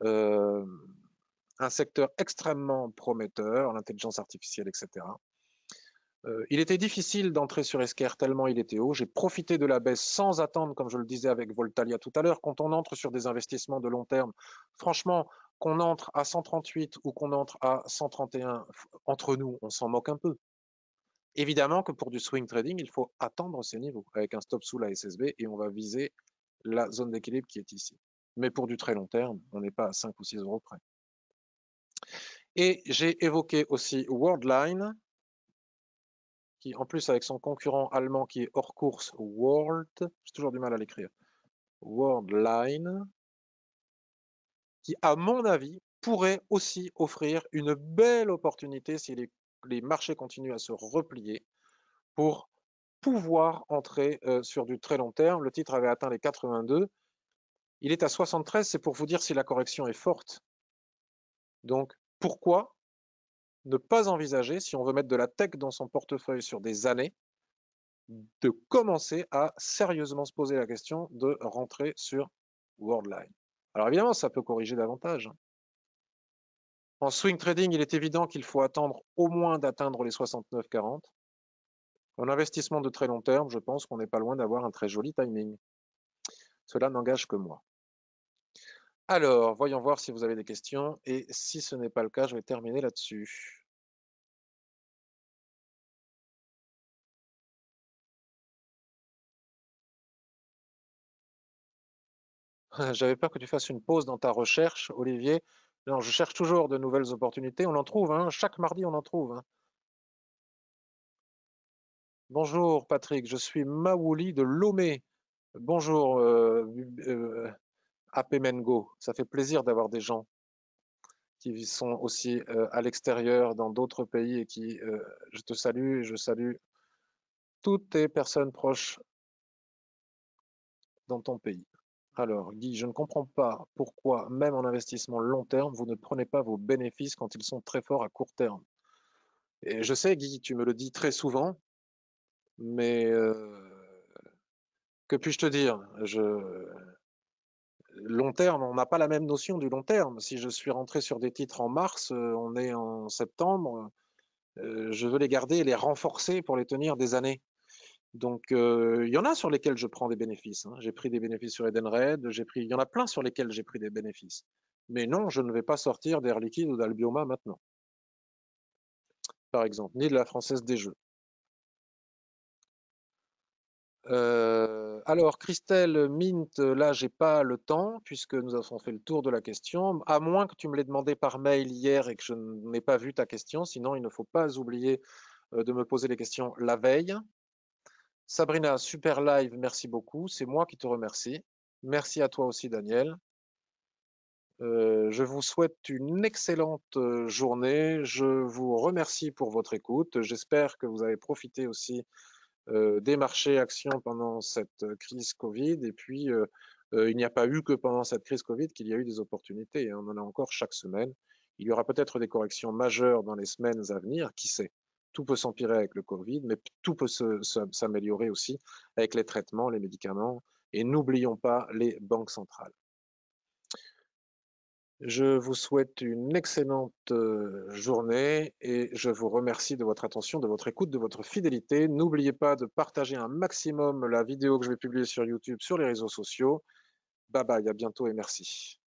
Euh, un secteur extrêmement prometteur, l'intelligence artificielle, etc. Il était difficile d'entrer sur Esker tellement il était haut. J'ai profité de la baisse sans attendre, comme je le disais avec Voltalia tout à l'heure. Quand on entre sur des investissements de long terme, franchement, qu'on entre à 138 ou qu'on entre à 131, entre nous, on s'en moque un peu. Évidemment que pour du swing trading, il faut attendre ces niveaux avec un stop sous la SSB et on va viser la zone d'équilibre qui est ici. Mais pour du très long terme, on n'est pas à 5 ou 6 euros près. Et j'ai évoqué aussi Worldline, qui en plus avec son concurrent allemand qui est hors course, j'ai toujours du mal à l'écrire, Worldline, qui à mon avis pourrait aussi offrir une belle opportunité si les marchés continuent à se replier pour pouvoir entrer sur du très long terme. Le titre avait atteint les 82. Il est à 73, c'est pour vous dire si la correction est forte. Donc, pourquoi ne pas envisager, si on veut mettre de la tech dans son portefeuille sur des années, de commencer à sérieusement se poser la question de rentrer sur Worldline. Alors évidemment, ça peut corriger davantage. En swing trading, il est évident qu'il faut attendre au moins d'atteindre les 69,40. En investissement de très long terme, je pense qu'on n'est pas loin d'avoir un très joli timing. Cela n'engage que moi. Alors, voyons voir si vous avez des questions, et si ce n'est pas le cas, je vais terminer là-dessus. J'avais peur que tu fasses une pause dans ta recherche, Olivier. Non, je cherche toujours de nouvelles opportunités. On en trouve, hein. Chaque mardi, on en trouve, hein. Bonjour Patrick, je suis Maouli de Lomé. Bonjour AP Mengo. Ça fait plaisir d'avoir des gens qui sont aussi à l'extérieur, dans d'autres pays, et qui, je te salue et je salue toutes tes personnes proches dans ton pays. Alors, Guy, je ne comprends pas pourquoi, même en investissement long terme, vous ne prenez pas vos bénéfices quand ils sont très forts à court terme. Et je sais, Guy, tu me le dis très souvent, mais que puis-je te dire? Long terme, on n'a pas la même notion du long terme. Si je suis rentré sur des titres en mars, on est en septembre, je veux les garder et les renforcer pour les tenir des années. Donc, il y en a sur lesquels je prends des bénéfices, hein. J'ai pris des bénéfices sur Edenred, il y en a plein sur lesquels j'ai pris des bénéfices. Mais non, je ne vais pas sortir d'Air Liquide ou d'Albioma maintenant, par exemple, ni de la Française des Jeux. Alors, Christelle Mint, là, j'ai pas le temps puisque nous avons fait le tour de la question, à moins que tu me l'aies demandé par mail hier et que je n'ai pas vu ta question. Sinon, il ne faut pas oublier de me poser les questions la veille. Sabrina, super live, merci beaucoup. C'est moi qui te remercie. Merci à toi aussi, Daniel. Je vous souhaite une excellente journée. Je vous remercie pour votre écoute. J'espère que vous avez profité aussi des marchés actions pendant cette crise Covid. Et puis, il n'y a pas eu que pendant cette crise Covid qu'il y a eu des opportunités, hein. On en a encore chaque semaine. Il y aura peut-être des corrections majeures dans les semaines à venir. Qui sait? Tout peut s'empirer avec le Covid, mais tout peut s'améliorer aussi avec les traitements, les médicaments. Et n'oublions pas les banques centrales. Je vous souhaite une excellente journée et je vous remercie de votre attention, de votre écoute, de votre fidélité. N'oubliez pas de partager un maximum la vidéo que je vais publier sur YouTube, sur les réseaux sociaux. Bye bye, à bientôt et merci.